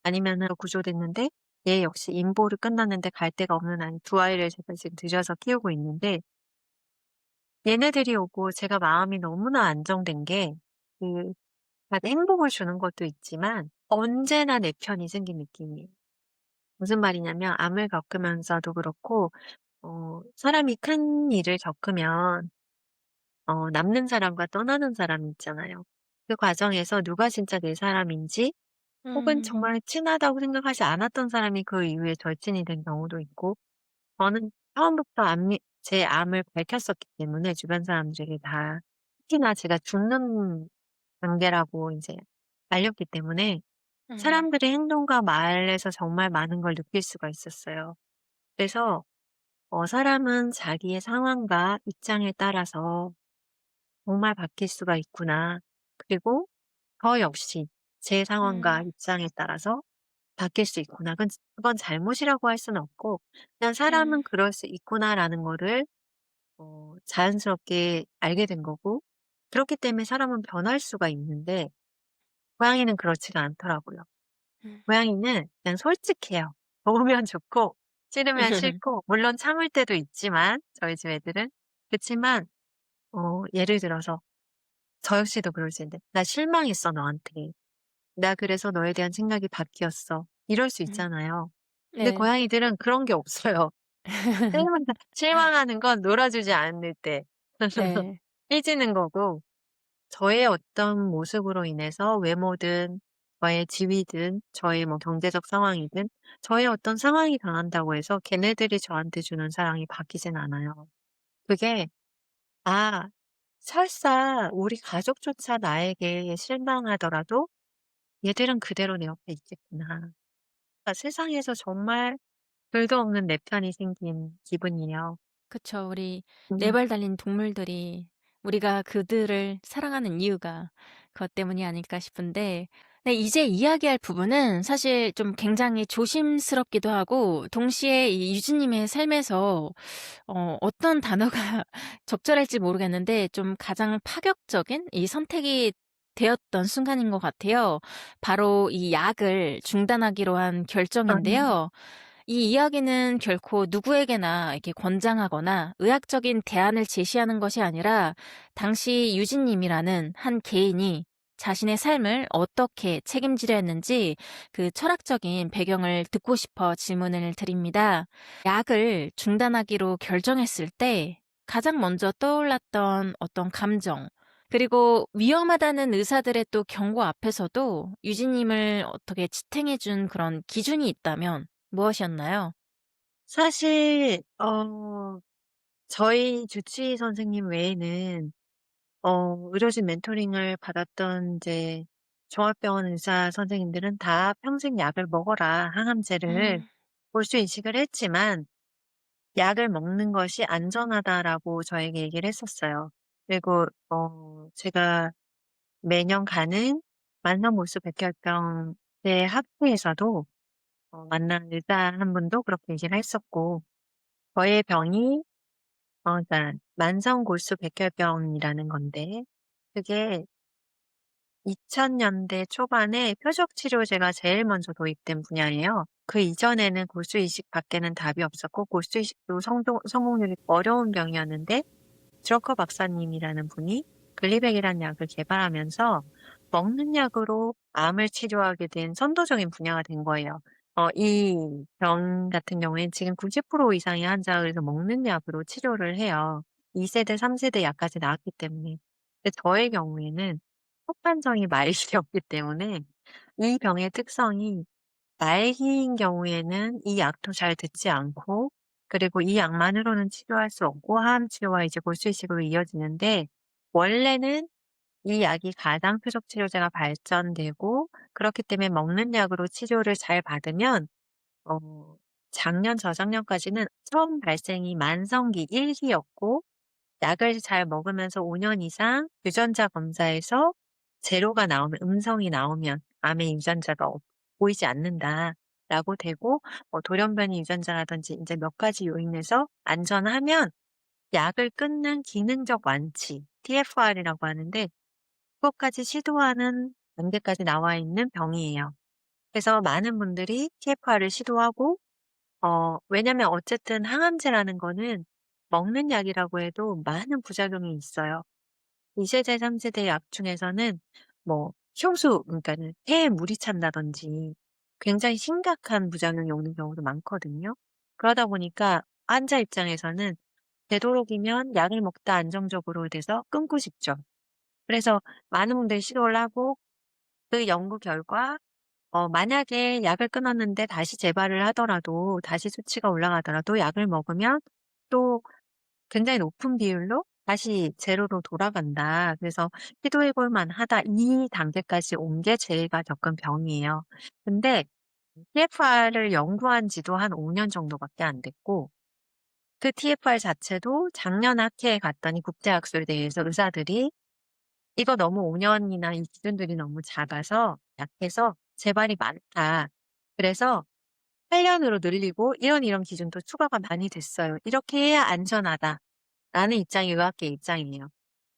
아니면은 구조됐는데 얘 역시 인보를 끝났는데 갈 데가 없는 아이 두 아이를 제가 지금 들여서 키우고 있는데 얘네들이 오고 제가 마음이 너무나 안정된 게 그 행복을 주는 것도 있지만 언제나 내 편이 생긴 느낌이에요. 무슨 말이냐면 암을 겪으면서도 그렇고 사람이 큰 일을 겪으면 남는 사람과 떠나는 사람이 있잖아요. 그 과정에서 누가 진짜 내 사람인지 혹은 음. 정말 친하다고 생각하지 않았던 사람이 그 이후에 절친이 된 경우도 있고 저는 처음부터 제 암을 밝혔었기 때문에 주변 사람들에게 다 특히나 제가 죽는 단계라고 이제 알렸기 때문에 음. 사람들의 행동과 말에서 정말 많은 걸 느낄 수가 있었어요. 그래서 사람은 자기의 상황과 입장에 따라서 정말 바뀔 수가 있구나. 그리고 저 역시 제 상황과 음. 입장에 따라서 바뀔 수 있구나. 그건 잘못이라고 할 수는 없고 그냥 음. '사람은 그럴 수 있구나.'라는 거를 자연스럽게 알게 된 거고 그렇기 때문에 사람은 변할 수가 있는데 고양이는 그렇지가 않더라고요. 음. 고양이는 그냥 솔직해요. 좋으면 좋고 싫으면 싫고 물론 참을 때도 있지만 저희 집 애들은. 그치만 예를 들어서 저 역시도 그럴 수 있는데 "나 실망했어 너한테. 나 그래서 너에 대한 생각이 바뀌었어." 이럴 수 음. 있잖아요. 근데 네. 고양이들은 그런 게 없어요. 실망하는 건 놀아주지 않을 때 네. 삐지는 거고 저의 어떤 모습으로 인해서 외모든 저의 지위든 저의 뭐 경제적 상황이든 저의 어떤 상황이 변한다고 해서 걔네들이 저한테 주는 사랑이 바뀌진 않아요. 그게 '아 설사 우리 가족조차 나에게 실망하더라도 얘들은 그대로 내 옆에 있겠구나.' 그러니까 세상에서 정말 별도 없는 내 편이 생긴 기분이에요. 그쵸. 우리 네 음. 발 달린 동물들이 우리가 그들을 사랑하는 이유가 그것 때문이 아닐까 싶은데 네, 이제 이야기할 부분은 사실 좀 굉장히 조심스럽기도 하고 동시에 이 유진님의 삶에서 어떤 단어가 적절할지 모르겠는데 좀 가장 파격적인 이 선택이 되었던 순간인 것 같아요. 바로 이 약을 중단하기로 한 음. 결정인데요. 이 이야기는 결코 누구에게나 이렇게 권장하거나 의학적인 대안을 제시하는 것이 아니라 당시 유진님이라는 한 개인이 자신의 삶을 어떻게 책임지려 했는지 그 철학적인 배경을 듣고 싶어 질문을 드립니다. 약을 중단하기로 결정했을 때 가장 먼저 떠올랐던 어떤 감정, 그리고 위험하다는 의사들의 또 경고 앞에서도 유진님을 어떻게 지탱해 준 그런 기준이 있다면 무엇이었나요? 사실 저희 주치의 선생님 외에는 의료진 멘토링을 받았던 이제 종합병원 의사 선생님들은 다 "평생 약을 먹어라." 항암제를 음. 골수 이식을 했지만 "약을 먹는 것이 안전하다."라고 저에게 얘기를 했었어요. 그리고 제가 매년 가는 만성골수백혈병 대학회에서도 만난 의사 한 분도 그렇게 얘기를 했었고, 저의 병이 그러니까 만성골수백혈병이라는 건데, 그게 2000 년대 초반에 표적 치료제가 제일 먼저 도입된 분야예요. 그 이전에는 골수 이식 밖에는 답이 없었고, 골수 이식도 성공률이 어려운 병이었는데, 드러커 박사님이라는 분이 글리백이라는 약을 개발하면서 먹는 약으로 암을 치료하게 된 선도적인 분야가 된 거예요. 이 병 같은 경우에는 지금 90% 이상의 환자가 그래서 먹는 약으로 치료를 해요. 2 세대, 3 세대 약까지 나왔기 때문에. 근데 저의 경우에는 혹반성이 말이 없기 때문에 이 병의 특성이 말기인 경우에는 이 약도 잘 듣지 않고, 그리고 이 약만으로는 치료할 수 없고 항암 치료와 이제 골수이식으로 이어지는데, 원래는 이 약이 가장 표적 치료제가 발전되고 그렇기 때문에 먹는 약으로 치료를 잘 받으면 작년, 저작년까지는 처음 발생이 만성기 1 기였고, 약을 잘 먹으면서 5년 이상 유전자 검사에서 제로가 나오면, 음성이 나오면 암의 유전자가 보이지 않는다라고 되고, 돌연변이 유전자라든지 이제 몇 가지 요인에서 안전하면 약을 끊는 기능적 완치, TFR이라고 하는데, 그것까지 시도하는 단계까지 나와 있는 병이에요. 그래서 많은 분들이 TFR을 시도하고, 왜냐면 어쨌든 항암제라는 거는 먹는 약이라고 해도 많은 부작용이 있어요. 2 세대, 3 세대 약 중에서는 뭐 흉수, 그러니까는 폐에 물이 찬다든지 굉장히 심각한 부작용이 오는 경우도 많거든요. 그러다 보니까 환자 입장에서는 되도록이면 약을 먹다 안정적으로 돼서 끊고 싶죠. 그래서 많은 분들이 시도를 하고, 그 연구 결과 만약에 약을 끊었는데 다시 재발을 하더라도, 다시 수치가 올라가더라도 약을 먹으면 또 굉장히 높은 비율로 다시 제로로 돌아간다. 그래서 시도해 볼 만하다. 이 단계까지 온 게 제가 겪은 병이에요. 근데 TFR을 연구한 지도 한 5년 정도밖에 안 됐고, 그 TFR 자체도 작년 학회에 갔더니 국제학술대회에서 의사들이 "이거 너무 5 년이나 이 기준들이 너무 작아서 약해서 재발이 많다. 그래서 8 년으로 늘리고 이런 기준도 추가가 많이 됐어요. 이렇게 해야 안전하다."라는 입장이 의학계 입장이에요.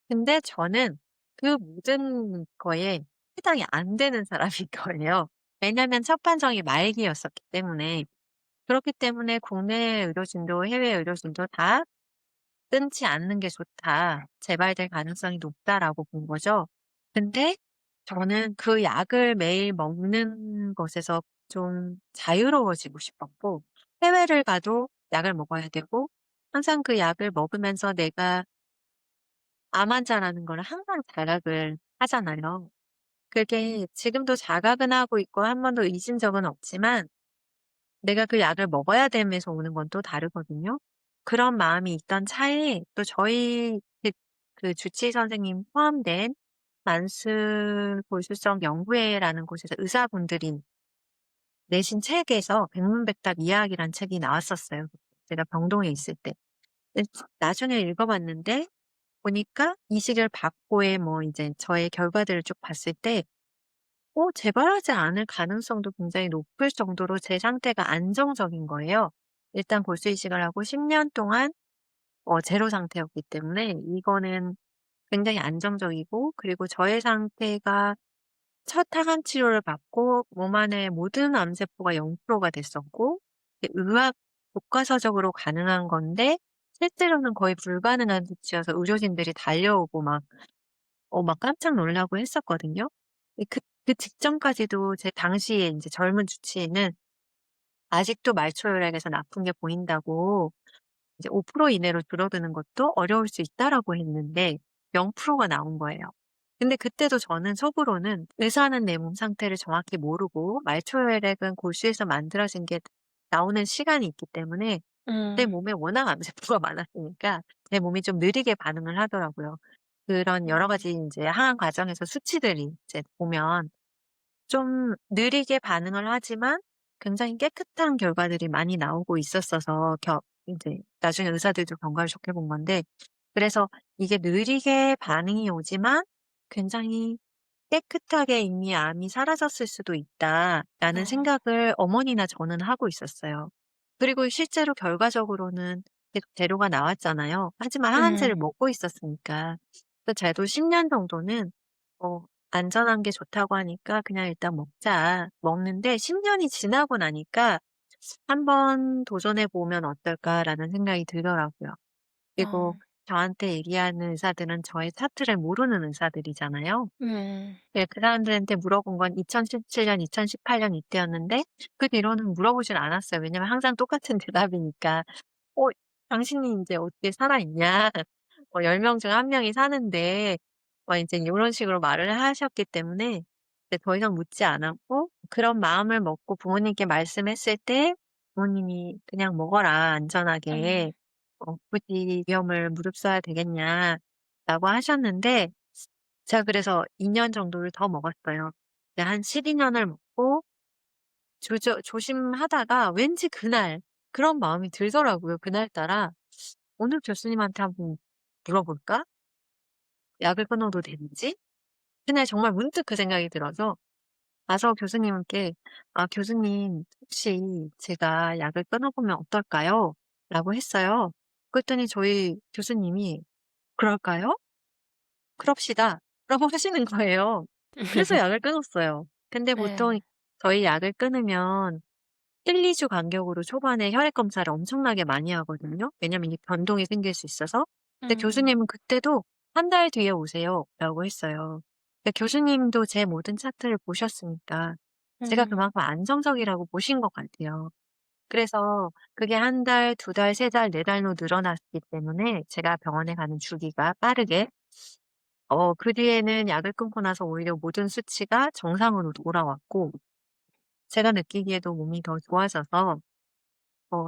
근데 저는 그 모든 거에 해당이 안 되는 사람인 거예요. 왜냐하면 첫 판정이 말기였었기 때문에. 그렇기 때문에 국내 의료진도 해외 의료진도 다 "끊지 않는 게 좋다. 재발될 가능성이 높다."라고 본 거죠. 근데 저는 그 약을 매일 먹는 것에서 좀 자유로워지고 싶었고, 해외를 가도 약을 먹어야 되고, 항상 그 약을 먹으면서 내가 암 환자라는 걸 항상 자각을 하잖아요. 그게 지금도 자각은 하고 있고 한 번도 잊은 적은 없지만, 내가 그 약을 먹어야 됨에서 오는 건 또 다르거든요. 그런 마음이 있던 차에 또 저희 그 주치의 선생님 포함된 만스 골수성 연구회라는 곳에서 의사분들이 내신 책에서 백문백답 이야기란 책이 나왔었어요, 제가 병동에 있을 때. 근데 나중에 읽어 봤는데, 보니까 이식을 받고의 뭐 이제 저의 결과들을 쭉 봤을 때 재발하지 않을 가능성도 굉장히 높을 정도로 제 상태가 안정적인 거예요. 일단 골수 이식을 하고 10년 동안 제로 상태였기 때문에 이거는 굉장히 안정적이고, 그리고 저의 상태가 첫 항암 치료를 받고 몸 안의 모든 암세포가 0%가 됐었고, 이게 의학 교과서적으로 가능한 건데 실제로는 거의 불가능한 수치여서 의료진들이 달려오고 막 깜짝 놀라고 했었거든요. 그 직전까지도 제 당시에 인제 젊은 주치의는 아직도 말초혈액에서 나쁜 게 보인다고 이제 "5% 이내로 줄어드는 것도 어려울 수 있다."라고 했는데 0%가 나온 거예요. 근데 그때도 저는 속으로는 의사는 내 몸 상태를 정확히 모르고 말초혈액은 골수에서 만들어진 게 나오는 시간이 있기 때문에 내 음. 몸에 워낙 암세포가 많았으니까 제 몸이 좀 느리게 반응을 하더라고요. 그런 여러 음. 가지 인제 항암 과정에서 수치들이 이제 보면 좀 느리게 반응을 하지만 굉장히 깨끗한 결과들이 많이 나오고 있었어서 인제 나중에 의사들도 경과를 좋게 본 건데, 그래서 이게 느리게 반응이 오지만 굉장히 깨끗하게 이미 암이 사라졌을 수도 있다라는 어. 생각을 어머니나 저는 하고 있었어요. 그리고 실제로 결과적으로는 계속 재료가 나왔잖아요. 하지만 항암제를 음. 먹고 있었으니까. 그래서 저도 10년 정도는 어 안전한 게 좋다고 하니까 '그냥 일단 먹자.' 먹는데 10 년이 지나고 나니까 '한번 도전해 보면 어떨까.'라는 생각이 들더라고요. 어. 그리고 저한테 얘기하는 의사들은 저의 차트를 모르는 의사들이잖아요. 음. 예, 그 사람들한테 물어본 건 2017 년, 2018년 이때였는데 그 뒤로는 물어보질 않았어요. 왜냐면 항상 똑같은 대답이니까. "어 당신이 인제 어떻게 살아 있냐." 10명 중 1 명이 사는데 막 인제 요런 식으로 말을 하셨기 때문에 이제 더 이상 묻지 않았고, 그런 마음을 먹고 부모님께 말씀했을 때 부모님이 "그냥 먹어라 안전하게. 음. 굳이 위험을 무릅써야 되겠냐."라고 하셨는데 제가 그래서 2년 정도를 더 먹었어요. 네, 한 12 년을 먹고 조심하다가 왠지 그날 그런 마음이 들더라고요. 그날따라 '오늘 교수님한테 한번 물어볼까? 약을 끊어도 되는지?' 그날 정말 문득 그 생각이 들어서 가서 교수님께 "아 교수님, 혹시 제가 약을 끊어보면 어떨까요?" 라고 했어요. 그랬더니 저희 교수님이 "그럴까요? 그럽시다." 라고 하시는 거예요. 그래서 약을 끊었어요. 근데 보통 네. 저희 약을 끊으면 1-2주 간격으로 초반에 혈액 검사를 엄청나게 많이 하거든요. 왜냐면 이게 변동이 생길 수 있어서. 근데 음. 교수님은 그때도 "한 달 뒤에 오세요."라고 했어요. 그러니까 교수님도 제 모든 차트를 보셨으니까 제가 음. 그만큼 안정적이라고 보신 것 같아요. 그래서 그게 한 달, 2 달, 3 달, 4 달로 늘어났기 때문에 제가 병원에 가는 주기가 빠르게 그 뒤에는 약을 끊고 나서 오히려 모든 수치가 정상으로 돌아왔고, 제가 느끼기에도 몸이 더 좋아져서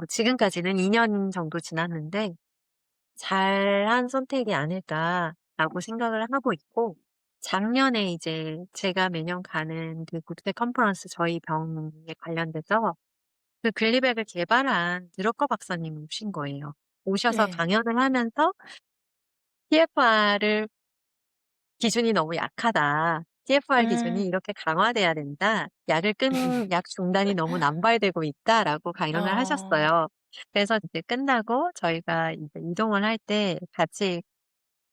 지금까지는 2년 정도 지났는데 '잘한 선택이 아닐까.'라고 생각을 하고 있고, 작년에 이제 제가 매년 가는 그 국제 컨퍼런스 저희 병에 관련돼서 그 글리백을 개발한 드러커 박사님이 오신 거예요. 오셔서 네. 강연을 하면서 "TFR을 기준이 너무 약하다. TFR 기준이 음. 이렇게 강화돼야 된다. 약 중단이 너무 남발되고 있다."라고 강연을 어. 하셨어요. 그래서 이제 끝나고 저희가 이제 이동을 할 때 같이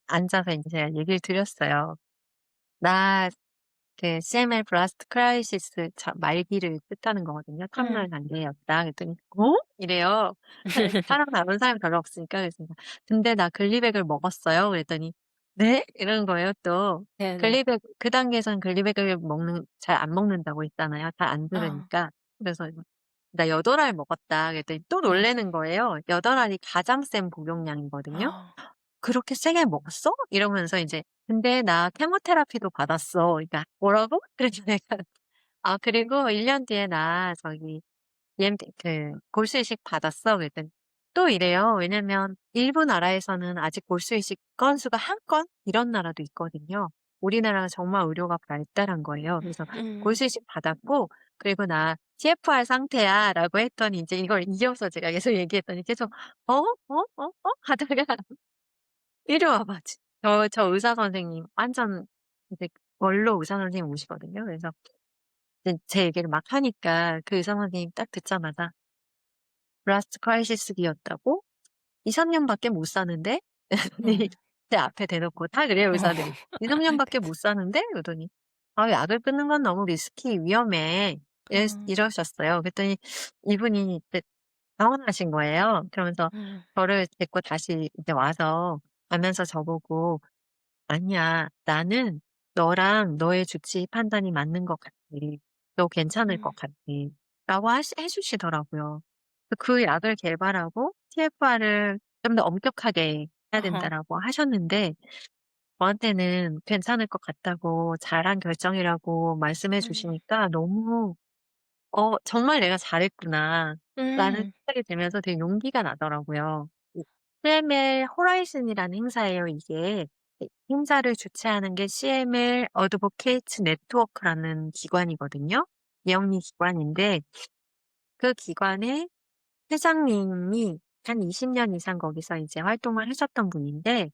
앉아서 인제 제가 얘기를 드렸어요. "나 그 CML 블라스트 크라이시스 말기를 뜻하는 거거든요. 음. 터미널 단계였다." 그랬더니 "어?" 이래요. 살아남은 사람이 별로 없으니까. 그래서 제가 "근데 나 글리백을 먹었어요." 그랬더니 "네?" 이러는 거예요 또. 네네. 글리백 그 단계에서는 글리백을 잘 안 먹는다고 했잖아요, 잘 안 어. 들으니까. 그래서 이제 "나 8 알 먹었다." 그랬더니 또 어. 놀라는 거예요. 8 알이 가장 센 복용량이거든요. 어. "그렇게 세게 먹었어?" 이러면서 인제 "근데 나 케모테라피도 받았어." 그러니까 "뭐라고?" 그래서 내가 그리고 1년 뒤에 나 저기 EMT 골수 이식 받았어." 그랬더니 또 이래요. 왜냐면 일부 나라에서는 아직 골수 이식 건수가 한 건 이런 나라도 있거든요. 우리나라가 정말 의료가 발달한 거예요. 그래서 음. "골수 이식 받았고 그리고 나 TFR 상태야."라고 했더니 인제 이걸 이어서 제가 계속 얘기했더니 계속 "어? 어? 어? 어?" 하다가 "이리 와 봐." 저 의사 선생님 완전 이제 원로 의사 선생님 오시거든요. 그래서 이제 제 얘기를 막 하니까 그 의사 선생님이 딱 듣자마자 "라스트 크라이시스기였다고? 2-3 년밖에 못 사는데?" 그랬더니 음. 제 앞에 대놓고 다 그래요 어. 의사들이. "2-3 년밖에 못 사는데?" 그러더니 "아 약을 끊는 건 너무 리스키 위험해." 어. 이러셨어요. 그랬더니 이분이 이제 당황하신 거예요. 그러면서 음. 저를 데리고 다시 이제 와서 가면서 저보고 "아니야. 나는 너랑 너의 주치 판단이 맞는 것 같아. 너 괜찮을 것 음. 같아." 라고 해 주시더라고요. 그 약을 개발하고 TFR을 좀 더 엄격하게 해야 어허. 된다라고 하셨는데 저한테는 괜찮을 것 같다고 잘한 결정이라고 말씀해 음. 주시니까 너무 '정말 내가 잘했구나.'라는 음. 생각이 들면서 되게 용기가 나더라고요. 이 CML 호라이즌이라는 행사예요 이게. 이 행사를 주최하는 게 CML 어드보케이트 네트워크라는 기관이거든요. 비영리 기관인데 그 기관의 회장님이 한 20년 이상 거기서 이제 활동을 하셨던 분인데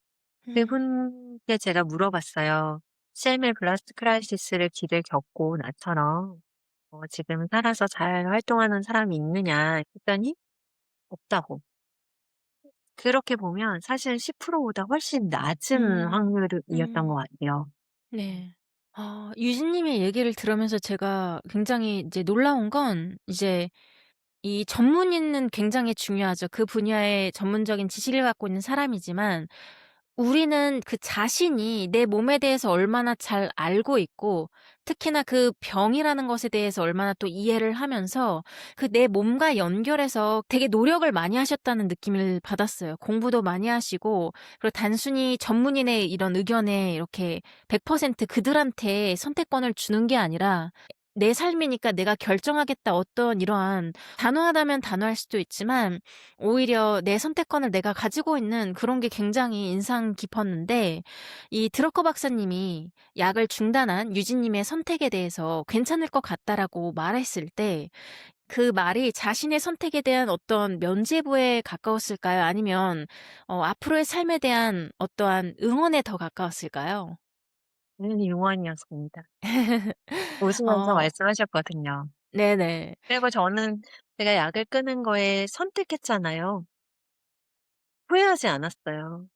음. 그분께 제가 물어봤어요. CML 블라스트 크라이시스를 길을 겪고 나처럼 지금 살아서 잘 활동하는 사람이 있느냐 했더니 없다고. 그렇게 보면 사실 10% 보다 훨씬 낮은 음. 확률이었던 것 음. 같아요. 네. 아 유진님의 얘기를 들으면서 제가 굉장히 이제 놀라운 건 이제 이 전문의는 굉장히 중요하죠. 그 분야의 전문적인 지식을 갖고 있는 사람이지만 우리는 그 자신이 내 몸에 대해서 얼마나 잘 알고 있고 특히나 그 병이라는 것에 대해서 얼마나 또 이해를 하면서 그 내 몸과 연결해서 되게 노력을 많이 하셨다는 느낌을 받았어요. 공부도 많이 하시고 그리고 단순히 전문인의 이런 의견에 이렇게 100% 그들한테 선택권을 주는 게 아니라 내 삶이니까 내가 결정하겠다 어떤 이러한 단호하다면 단호할 수도 있지만 오히려 내 선택권을 내가 가지고 있는 그런 게 굉장히 인상 깊었는데 이 드러커 박사님이 약을 중단한 유진님의 선택에 대해서 "괜찮을 것 같다."라고 말했을 때 그 말이 자신의 선택에 대한 어떤 면죄부에 가까웠을까요? 아니면 앞으로의 삶에 대한 어떠한 응원에 더 가까웠을까요? 당연히 용원이었습니다. 웃으면서 어 말씀하셨거든요. 네네. 그리고 저는 제가 약을 끊은 거에 선택했잖아요. 후회하지 않았어요.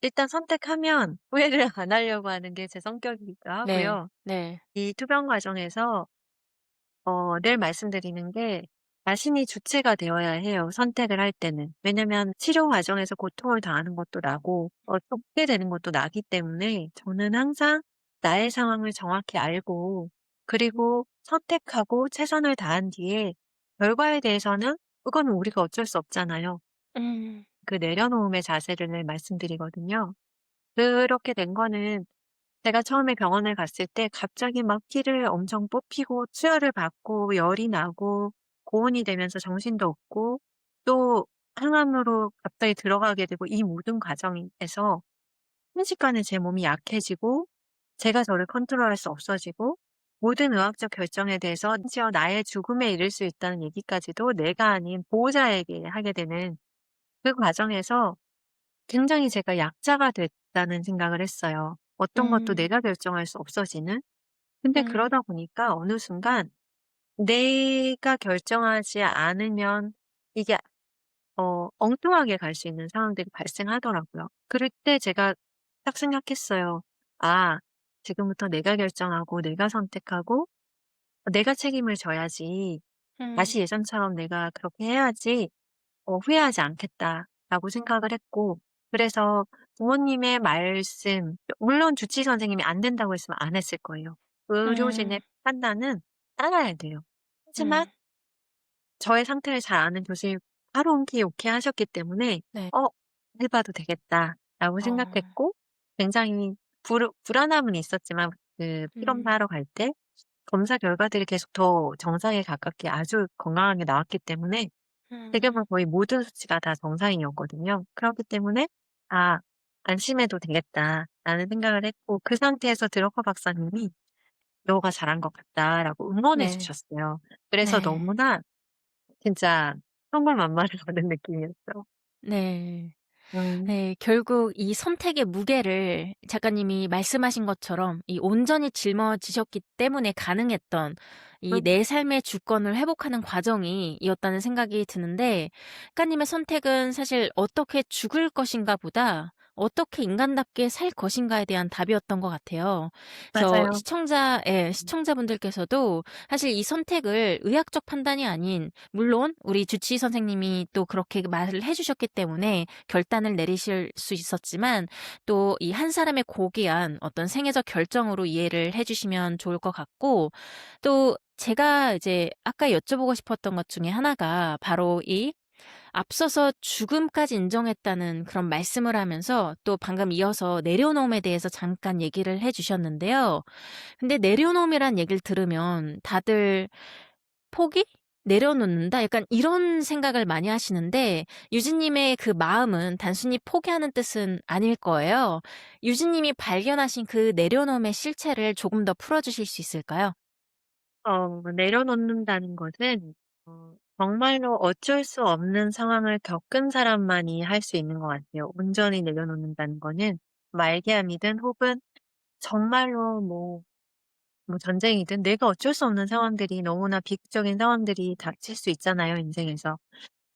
일단 선택하면 후회를 안 하려고 하는 게 제 성격이기도 네. 하고요. 네. 이 투병 과정에서 늘 말씀드리는 게 자신이 주체가 되어야 해요, 선택을 할 때는. 왜냐면 치료 과정에서 고통을 당하는 것도 나고 쫓게 되는 것도 나기 때문에 저는 항상 나의 상황을 정확히 알고 그리고 선택하고 최선을 다한 뒤에 결과에 대해서는 그거는 우리가 어쩔 수 없잖아요. 음. 그 내려놓음의 자세를 말씀드리거든요. 그렇게 된 거는 제가 처음에 병원을 갔을 때 갑자기 막 피를 엄청 뽑히고 수혈을 받고 열이 나고 고온이 되면서 정신도 없고 또 항암으로 갑자기 들어가게 되고 이 모든 과정에서 순식간에 제 몸이 약해지고 제가 저를 컨트롤할 수 없어지고 모든 의학적 결정에 대해서 심지어 나의 죽음에 이를 수 있다는 얘기까지도 내가 아닌 보호자에게 하게 되는 그 과정에서 굉장히 제가 약자가 됐다는 생각을 했어요. 어떤 것도 음. 내가 결정할 수 없어지는. 근데 음. 그러다 보니까 어느 순간 내가 결정하지 않으면 이게 엉뚱하게 갈 수 있는 상황들이 발생하더라고요. 그럴 때 제가 딱 생각했어요. '아 지금부터 내가 결정하고 내가 선택하고 내가 책임을 져야지. 음. 다시 예전처럼 내가 그렇게 해야지 후회하지 않겠다.'라고 생각을 했고 그래서 부모님의 말씀 물론 주치의 선생님이 안 된다고 했으면 안 했을 거예요. 의료진의 음. 판단은 따라야 돼요. 하지만 음. 저의 상태를 잘 아는 교수님이 바로 흔쾌히 오케이 하셨기 때문에 네. '어 해 봐도 되겠다.'라고 어. 생각했고 굉장히 불안함은 있었지만 그 피 음. 검사하러 갈 때 검사 결과들이 계속 더 정상에 가깝게 아주 건강하게 나왔기 때문에 음. 대개만 거의 모든 수치가 다 정상이었거든요. 그렇기 때문에 '아 안심해도 되겠다.'라는 생각을 했고 그 상태에서 드러커 박사님이 "너가 잘한 것 같다."라고 응원해 네. 주셨어요. 그래서 네. 너무나 진짜 천군만마를 받은 느낌이었죠. 네. 음. 네. 결국 이 선택의 무게를 작가님이 말씀하신 것처럼 이 온전히 짊어지셨기 때문에 가능했던 이 음 내 삶의 주권을 회복하는 과정이 이었다는 생각이 드는데, 작가님의 선택은 사실 '어떻게 죽을 것인가.' 보다 '어떻게 인간답게 살 것인가.'에 대한 답이었던 것 같아요. 그래서 맞아요. 시청자분들께서도 사실 이 선택을 의학적 판단이 아닌, 물론 우리 주치의 선생님이 또 그렇게 말을 해 주셨기 때문에 결단을 내리실 수 있었지만, 또 이 한 사람의 고귀한 어떤 생애적 결정으로 이해를 해 주시면 좋을 것 같고, 또 제가 이제 아까 여쭤보고 싶었던 것 중에 하나가 바로 이 앞서서 죽음까지 인정했다는 그런 말씀을 하면서 또 방금 이어서 내려놓음에 대해서 잠깐 얘기를 해 주셨는데요. 근데 내려놓음이란 얘기를 들으면 다들 '포기? 내려놓는다?' 약간 이런 생각을 많이 하시는데, 유진님의 그 마음은 단순히 포기하는 뜻은 아닐 거예요. 유진님이 발견하신 그 내려놓음의 실체를 조금 더 풀어 주실 수 있을까요? 내려놓는다는 것은 정말로 어쩔 수 없는 상황을 겪은 사람만이 할 수 있는 것 같아요. 온전히 내려놓는다는 거는 말기암이든 혹은 정말로 뭐 전쟁이든 내가 어쩔 수 없는 상황들이 너무나 비극적인 상황들이 닥칠 수 있잖아요, 인생에서.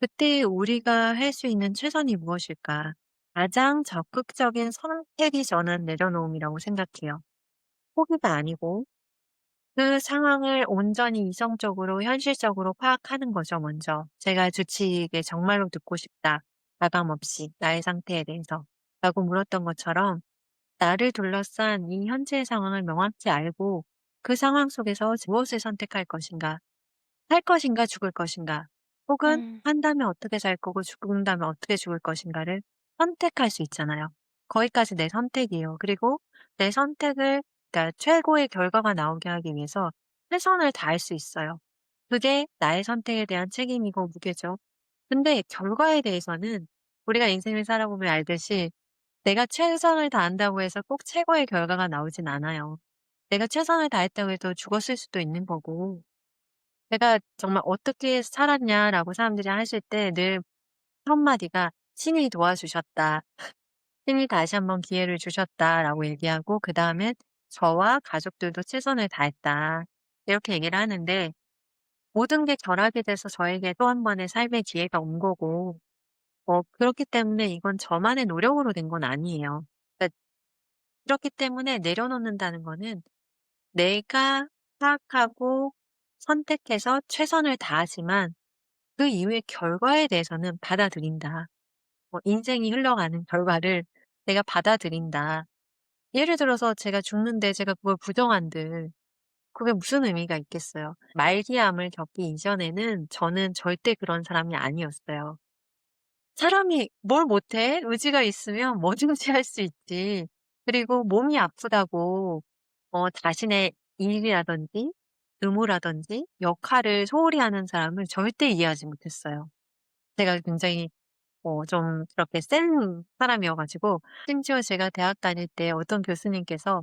그때 우리가 할 수 있는 최선이 무엇일까? 가장 적극적인 선택이 저는 내려놓음이라고 생각해요. 포기가 아니고 그 상황을 온전히 이성적으로 현실적으로 파악하는 거죠, 먼저. 제가 주치의에게 "정말로 듣고 싶다. 가감 없이 나의 상태에 대해서." 라고 물었던 것처럼 나를 둘러싼 이 현재의 상황을 명확히 알고 그 상황 속에서 무엇을 선택할 것인가. 살 것인가 죽을 것인가. 혹은 음. 산다면 어떻게 살 거고 죽는다면 어떻게 죽을 것인가를 선택할 수 있잖아요. 거기까지 내 선택이에요. 그리고 내 선택을, 그러니까 최고의 결과가 나오게 하기 위해서 최선을 다할 수 있어요. 그게 나의 선택에 대한 책임이고 무게죠. 근데 결과에 대해서는 우리가 인생을 살아보면 알듯이 내가 최선을 다한다고 해서 꼭 최고의 결과가 나오진 않아요. 내가 최선을 다했다고 해도 죽었을 수도 있는 거고, 내가 정말 "어떻게 살았냐?"라고 사람들이 하실 때 늘 첫마디가 "신이 도와주셨다. 신이 다시 한번 기회를 주셨다."라고 얘기하고 그다음엔 "저와 가족들도 최선을 다했다." 이렇게 얘기를 하는데, 모든 게 결합이 돼서 저에게 또 한 번의 삶의 기회가 온 거고, 그렇기 때문에 이건 저만의 노력으로 된 건 아니에요. 그러니까 그렇기 때문에 내려놓는다는 거는 내가 파악하고 선택해서 최선을 다하지만 그 이후의 결과에 대해서는 받아들인다. 인생이 흘러가는 결과를 내가 받아들인다. 예를 들어서 제가 죽는데 제가 그걸 부정한들 그게 무슨 의미가 있겠어요. 말기암을 겪기 이전에는 저는 절대 그런 사람이 아니었어요. 사람이 뭘 못해? 의지가 있으면 뭐든지 할 수 있지. 그리고 몸이 아프다고 자신의 일이라든지 의무라든지 역할을 소홀히 하는 사람을 절대 이해하지 못했어요. 제가 굉장히 좀 그렇게 센 사람이어 가지고, 심지어 제가 대학 다닐 때 어떤 교수님께서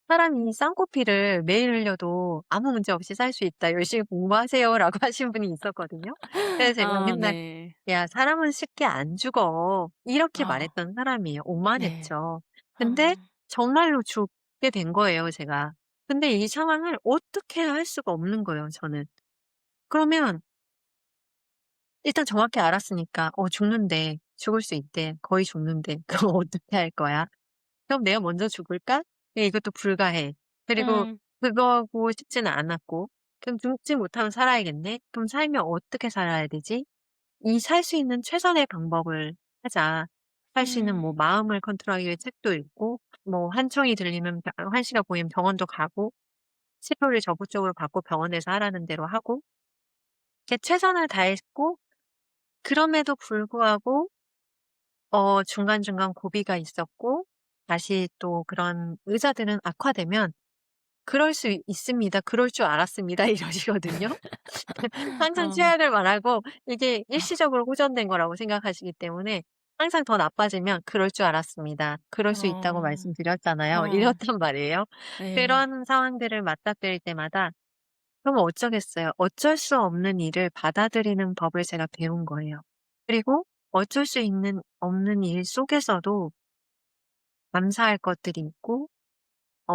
"사람이 쌍코피를 매일 흘려도 아무 문제 없이 살 수 있다. 열심히 공부하세요."라고 하신 분이 있었거든요. 그래서 제가 아 맨날 네. "야 사람은 쉽게 안 죽어." 이렇게 아 말했던 사람이에요. 네. 오만했죠. 근데 아. 정말로 죽게 된 거예요, 제가. 근데 이 상황을 어떻게 할 수가 없는 거예요, 저는. 그러면 일단 정확히 알았으니까 죽는데, 죽을 수 있대. 거의 죽는데 그럼 어떻게 할 거야? 그럼 내가 먼저 죽을까? 이것도 불가해. 그리고 음. 그거고 싶지는 않았고, 그럼 죽지 못하면 살아야겠네. 그럼 살면 어떻게 살아야 되지? 이 살 수 있는 최선의 방법을 하자. 살 수 있는 음. 뭐 마음을 컨트롤하기 위해 책도 읽고, 뭐 한청이 들리면 한시가 보이면 병원도 가고, 치료를 적극적으로 받고 병원에서 하라는 대로 하고, 이렇게 최선을 다했고, 그럼에도 불구하고 중간중간 고비가 있었고, 다시 또 그런 의사들은 악화되면 "그럴 수 있습니다. 그럴 줄 알았습니다." 이러시거든요. 항상 어. 최악을 말하고 이게 일시적으로 호전된 거라고 생각하시기 때문에 항상 더 나빠지면 "그럴 줄 알았습니다. 그럴 수 있다고 어. 말씀드렸잖아요." 어. 이렇단 말이에요. 네. 그런 상황들을 맞닥뜨릴 때마다 그럼 어쩌겠어요. 어쩔 수 없는 일을 받아들이는 법을 제가 배운 거예요. 그리고 어쩔 수 있는 없는 일 속에서도 감사할 것들이 있고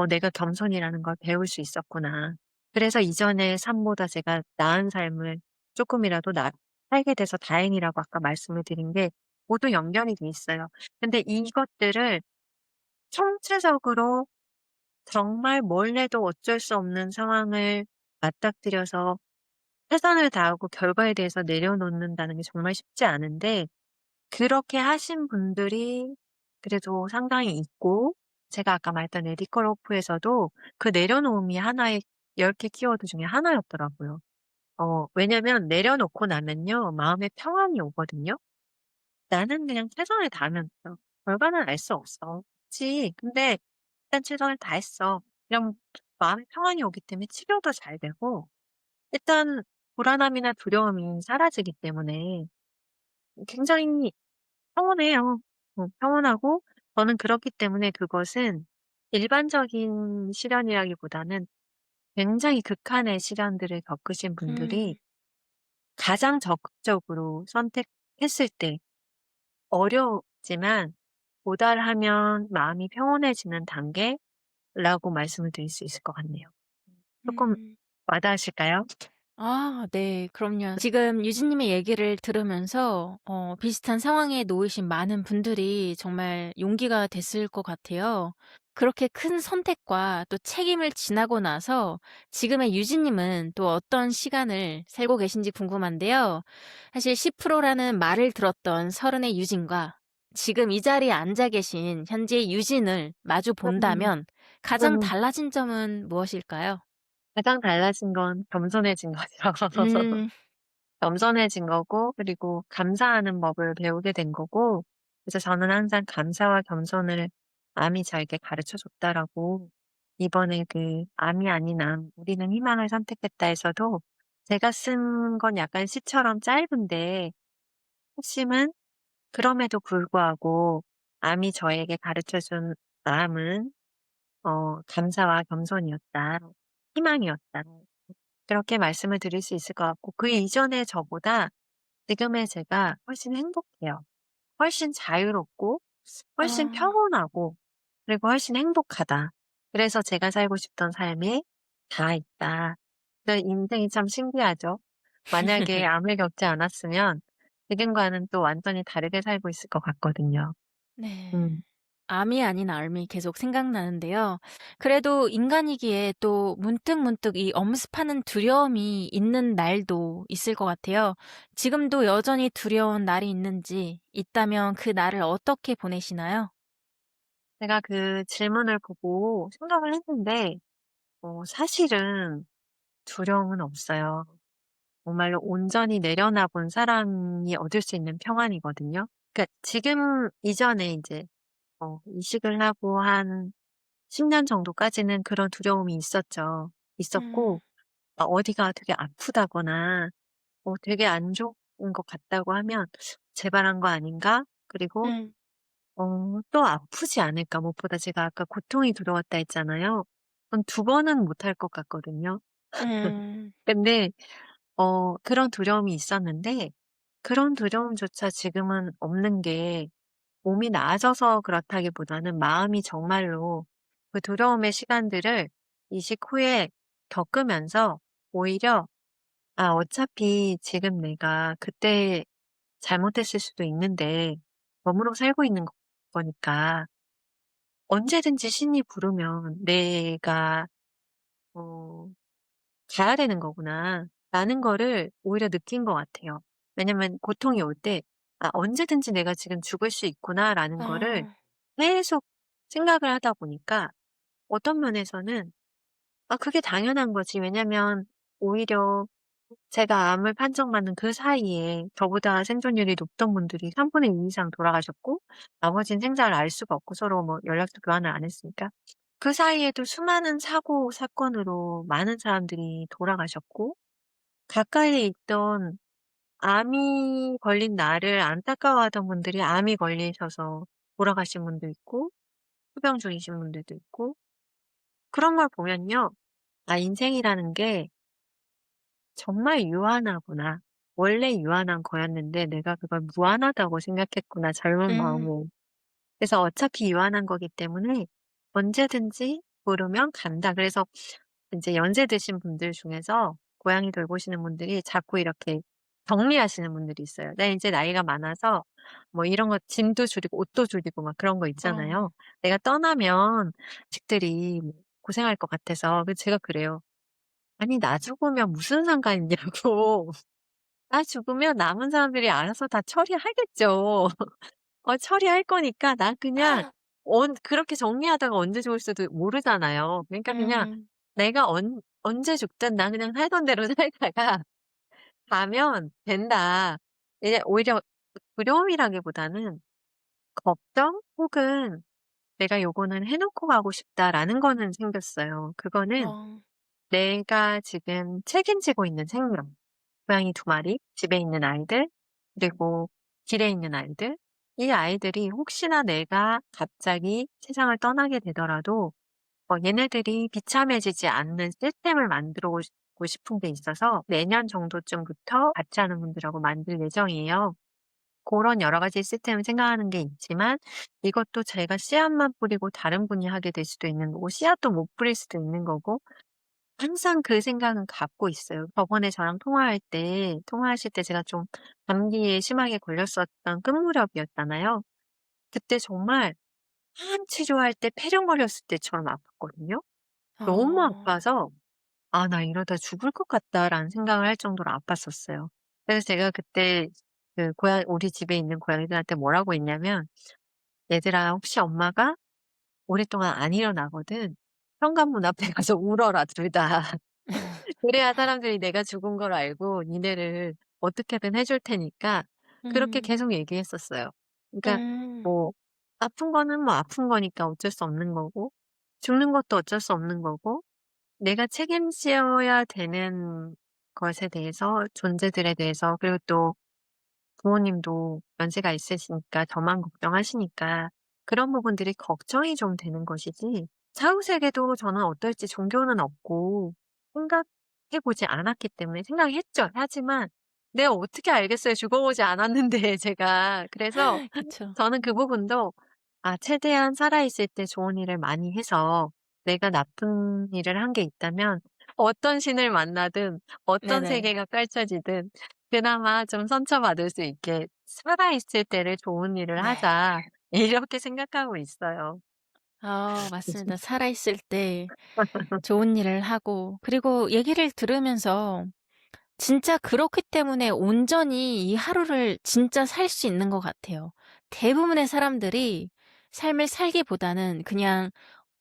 '내가 겸손이라는 걸 배울 수 있었구나.' 그래서 이전의 삶보다 제가 나은 삶을 쪼끔이라도 살게 돼서 다행이라고 아까 말씀을 드린 게 모두 연결이 돼 있어요. 근데 이것들을 총체적으로 정말 뭘 해도 어쩔 수 없는 상황을 맞닥뜨려서 최선을 다하고 결과에 대해서 내려놓는다는 게 정말 쉽지 않은데, 그렇게 하신 분들이 그래도 상당히 있고, 제가 아까 말했던 에디 크로프에서도 그 내려놓음이 하나의 10개 키워드 중에 하나였더라고요. 왜냐면 내려놓고 나면요, 마음의 평안이 오거든요. 나는 그냥 최선을 다하면서 결과는 알 수 없어. 그치. 근데 일단 최선을 다했어. 이런 마음의 평안이 오기 때문에 치료도 잘 되고, 일단 불안함이나 두려움이 사라지기 때문에 굉장히 평온해요. 평온하고, 저는 그렇기 때문에 그것은 일반적인 시련이라기보다는 굉장히 극한의 시련들을 겪으신 분들이 음. 가장 적극적으로 선택했을 때, 어렵지만 도달하면 마음이 평온해지는 단계라고 말씀을 드릴 수 있을 것 같네요. 조금 음. 와닿으실까요? 아 네. 그럼요. 지금 유진님의 얘기를 들으면서 비슷한 상황에 놓이신 많은 분들이 정말 용기가 됐을 것 같아요. 그렇게 큰 선택과 또 책임을 지나고 나서 지금의 유진님은 또 어떤 시간을 살고 계신지 궁금한데요. 사실 10% 라는 말을 들었던 서른의 유진과 지금 이 자리에 앉아 계신 현재의 유진을 마주 음. 본다면 가장 음. 달라진 점은 무엇일까요? 가장 달라진 건 겸손해진 거죠. 음. 겸손해진 거고, 그리고 감사하는 법을 배우게 된 거고, 그래서 저는 항상 감사와 겸손을 암이 저에게 가르쳐 줬다라고, 이번에 그 암이 아닌 암, 우리는 희망을 선택했다에서도 제가 쓴 건 약간 시처럼 짧은데 핵심은, 그럼에도 불구하고 암이 저에게 가르쳐 준 암은 감사와 겸손이었다. 희망이었다. 그렇게 말씀을 드릴 수 있을 것 같고, 그 이전의 저보다 지금의 제가 훨씬 행복해요. 훨씬 자유롭고 훨씬 아. 평온하고 그리고 훨씬 행복하다. 그래서 제가 살고 싶던 삶이 다 있다. 그 인생이 참 신기하죠. 만약에 암을 겪지 않았으면 지금과는 또 완전히 다르게 살고 있을 것 같거든요. 네. 음. 암이 아닌 암이 계속 생각나는데요. 그래도 인간이기에 또 문득문득 이 엄습하는 두려움이 있는 날도 있을 것 같아요. 지금도 여전히 두려운 날이 있는지, 있다면 그 날을 어떻게 보내시나요? 제가 그 질문을 보고 생각을 했는데 사실은 두려움은 없어요. 정말로 온전히 내려놔 본 사람이 얻을 수 있는 평안이거든요. 그러니까 지금 이전에 이제 이식을 하고 한 10년 정도까지는 그런 두려움이 있었죠. 음. 있었고, 어디가 되게 아프다거나 되게 안 좋은 것 같다고 하면 '재발한 거 아닌가?' 그리고 음. '또 아프지 않을까?' 무엇보다 제가 아까 고통이 두려웠다 했잖아요. 한 두 번은 못할 것 같거든요. 음. 근데 그런 두려움이 있었는데, 그런 두려움조차 지금은 없는 게 몸이 나아져서 그렇다기보다는 마음이 정말로 그 두려움의 시간들을 이식 후에 겪으면서 오히려 '아, 어차피 지금 내가 그때 잘못했을 수도 있는데 덤으로 살고 있는 거니까 언제든지 신이 부르면 내가 어 가야 되는 거구나.'라는 거를 오히려 느낀 것 같아요. 왜냐면 고통이 올 때 '아, 언제든지 내가 지금 죽을 수 있구나.'라는 거를 아. 계속 생각을 하다 보니까 어떤 면에서는 그게 당연한 거지. 왜냐면 오히려 제가 암을 판정받는 그 사이에 저보다 생존율이 높던 분들이 3분의 2 이상 돌아가셨고, 나머지는 생사를 알 수가 없고 서로 뭐 연락도 교환을 안 했으니까. 그 사이에도 수많은 사고 사건으로 많은 사람들이 돌아가셨고, 가까이에 있던 암이 걸린 나를 안타까워하던 분들이 암이 걸리셔서 돌아가신 분도 있고, 투병 중이신 분들도 있고, 그런 걸 보면요. '아, 인생이라는 게 정말 유한하구나.' 원래 유한한 거였는데 '내가 그걸 무한하다고 생각했구나, 젊은 음. 마음에.' 그래서 어차피 유한한 거기 때문에 '언제든지 부르면 간다.' 그래서 인제 연세 드신 분들 중에서 고양이 돌보시는 분들이 자꾸 이렇게 정리하시는 분들이 있어요. "나 인제 나이가 많아서 뭐 이런 거 짐도 줄이고 옷도 줄이고 막 그런 거 어. 있잖아요. 내가 떠나면 자식들이 뭐 고생할 것 같아서." 그래서 제가 그래요. "아니 나 죽으면 무슨 상관이냐고. 나 죽으면 남은 사람들이 알아서 다 처리하겠죠. 처리할 거니까 나 그냥 그렇게 정리하다가 언제 죽을 수도 모르잖아요. 그러니까 그냥 음. 내가 언제 죽든 나 그냥 살던 대로 살다가 가면 된다." 이제 오히려 두려움이라기보다는 걱정 혹은 '내가 요거는 해 놓고 가고 싶다.'라는 거는 생겼어요. 그거는 어. 내가 지금 책임지고 있는 생명, 고양이 2마리, 집에 있는 아이들, 그리고 길에 있는 아이들. 이 아이들이 혹시나 내가 갑자기 세상을 떠나게 되더라도 얘네들이 비참해지지 않는 시스템을 만들어 고 싶은 게 있어서 내년 정도쯤부터 같이 하는 분들하고 만들 예정이에요. 그런 여러 가지 시스템을 생각하는 게 있지만 이것도 제가 씨앗만 뿌리고 다른 분이 하게 될 수도 있는 거고 씨앗도 못 뿌릴 수도 있는 거고 항상 그 생각은 갖고 있어요. 저번에 저랑 통화하실 때 제가 좀 감기에 심하게 걸렸었던 끝무렵이었잖아요. 그때 정말 항암 치료할 때 폐렴 걸렸을 때처럼 아팠거든요. 너무 어. 아파서 '아 나 이러다 죽을 것 같다.'라는 생각을 할 정도로 아팠었어요. 그래서 제가 그때 우리 집에 있는 고양이들한테 뭐라고 했냐면 "얘들아 혹시 엄마가 오랫동안 안 일어나거든 현관문 앞에 가서 울어라 둘 다. 그래야 사람들이 내가 죽은 걸 알고 니네를 어떻게든 해줄 테니까." 그렇게 음. 계속 얘기했었어요. 그러니까 음. 뭐 아픈 거는 뭐 아픈 거니까 어쩔 수 없는 거고 죽는 것도 어쩔 수 없는 거고 내가 책임져야 되는 것에 대해서 존재들에 대해서 그리고 또 부모님도 연세가 있으시니까 저만 걱정하시니까 그런 부분들이 걱정이 좀 되는 것이지 사후 세계도 저는 어떨지 종교는 없고 생각해 보지 않았기 때문에 생각했죠. 하지만 내가 어떻게 알겠어요. 죽어 보지 않았는데 제가. 그래서 그쵸. 저는 그 부분도 최대한 살아 있을 때 좋은 일을 많이 해서 내가 나쁜 일을 한 게 있다면 어떤 신을 만나든 어떤 네네. 세계가 펼쳐지든 그나마 좀 상처받을 수 있게 '살아 있을 때를 좋은 일을 네. 하자.' 이렇게 생각하고 있어요. 맞습니다. 살아있을 때 좋은 일을 하고, 그리고 얘기를 들으면서 진짜 그렇기 때문에 온전히 이 하루를 진짜 살 수 있는 것 같아요. 대부분의 사람들이 삶을 살기보다는 그냥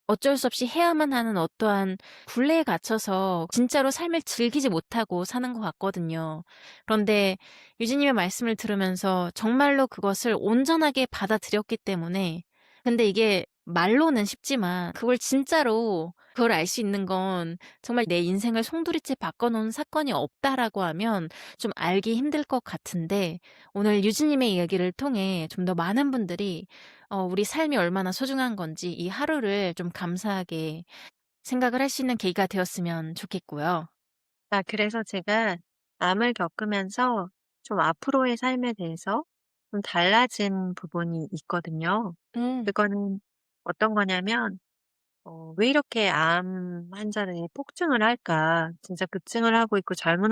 어쩔 수 없이 해야만 하는 어떠한 굴레에 갇혀서 진짜로 삶을 즐기지 못하고 사는 것 같거든요. 그런데 유진님의 말씀을 들으면서 정말로 그것을 온전하게 받아들였기 때문에, 근데 이게 말로는 쉽지만 그걸 진짜로 그걸 알 수 있는 건 정말 '내 인생을 송두리째 바꿔 놓은 사건이 없다.'라고 하면 좀 알기 힘들 것 같은데, 오늘 유진님의 이야기를 통해 좀 더 많은 분들이 우리 삶이 얼마나 소중한 건지 이 하루를 좀 감사하게 생각을 할 수 있는 계기가 되었으면 좋겠고요. 그래서 제가 암을 겪으면서 좀 앞으로의 삶에 대해서 좀 달라진 부분이 있거든요. 음. 그거는 어떤 거냐면 '왜 이렇게 암 환자들이 폭증을 할까?' 진짜 급증을 하고 있고 젊은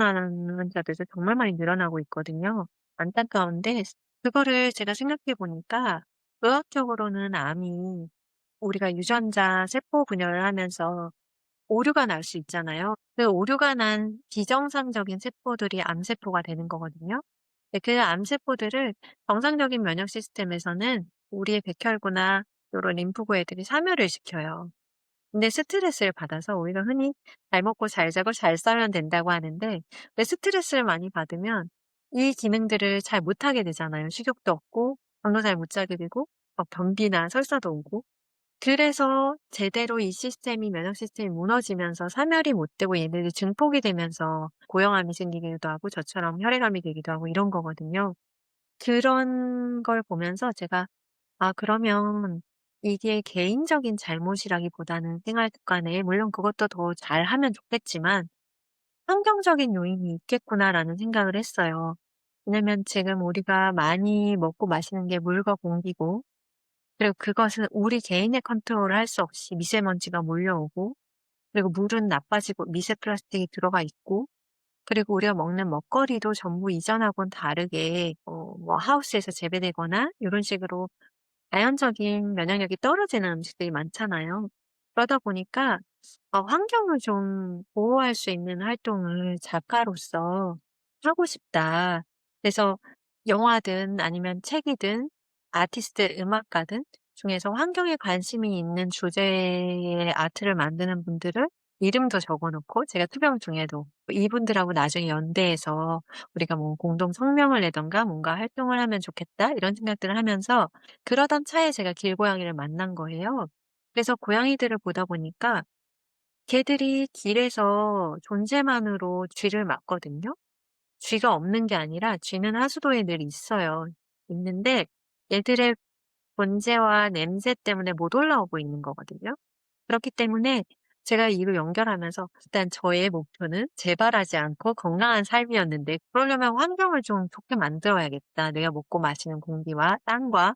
환자들도 정말 많이 늘어나고 있거든요. 안타까운데 그거를 제가 생각해 보니까 의학적으로는 암이 우리가 유전자 세포 분열을 하면서 오류가 날 수 있잖아요. 그 오류가 난 비정상적인 세포들이 암세포가 되는 거거든요. 근데 그 암세포들을 정상적인 면역 시스템에서는 우리의 백혈구나 요런 림프구 애들이 사멸을 시켜요. 근데 스트레스를 받아서 우리가 흔히 "잘 먹고 잘 자고 잘 싸면 된다."고 하는데 왜 스트레스를 많이 받으면 이 기능들을 잘 못하게 되잖아요. 식욕도 없고 잠도 잘 못 자게 되고 변비나 설사도 오고. 그래서 제대로 이 시스템이 면역 시스템이 무너지면서 사멸이 못 되고 얘네들이 증폭이 되면서 고형암이 생기기도 하고 저처럼 혈액암이 되기도 하고 이런 거거든요. 그런 걸 보면서 제가 그러면 이게 개인적인 잘못이라기보다는 생활 습관에 물론 그것도 더 잘하면 좋겠지만 '환경적인 요인이 있겠구나.'라는 생각을 했어요. 왜냐면 지금 우리가 많이 먹고 마시는 게 물과 공기고, 그리고 그것은 우리 개인의 컨트롤을 할 수 없이 미세먼지가 몰려오고, 그리고 물은 나빠지고 미세 플라스틱이 들어가 있고, 그리고 우리가 먹는 먹거리도 전부 이전하고는 다르게 뭐 하우스에서 재배되거나 요런 식으로 자연적인 면역력이 떨어지는 음식들이 많잖아요. 그러다 보니까 환경을 좀 보호할 수 있는 활동을 작가로서 하고 싶다. 그래서 영화든 아니면 책이든 아티스트, 음악가든 중에서 환경에 관심이 있는 주제의 아트를 만드는 분들을 이름도 적어 놓고, 제가 투병 중에도 이분들하고 나중에 연대해서 우리가 뭐 공동 성명을 내든가 뭔가 활동을 하면 좋겠다, 이런 생각들을 하면서 그러던 차에 제가 길고양이를 만난 거예요. 그래서 고양이들을 보다 보니까 개들이 길에서 존재만으로 쥐를 맞거든요. 쥐가 없는 게 아니라 쥐는 하수도에 늘 있어요. 있는데 얘들의 본체와 냄새 때문에 못 올라오고 있는 거거든요. 그렇기 때문에 제가 이를 연결하면서 일단 저의 목표는 재발하지 않고 건강한 삶이었는데, 그러려면 '환경을 좀 좋게 만들어야겠다. 내가 먹고 마시는 공기와 땅과.'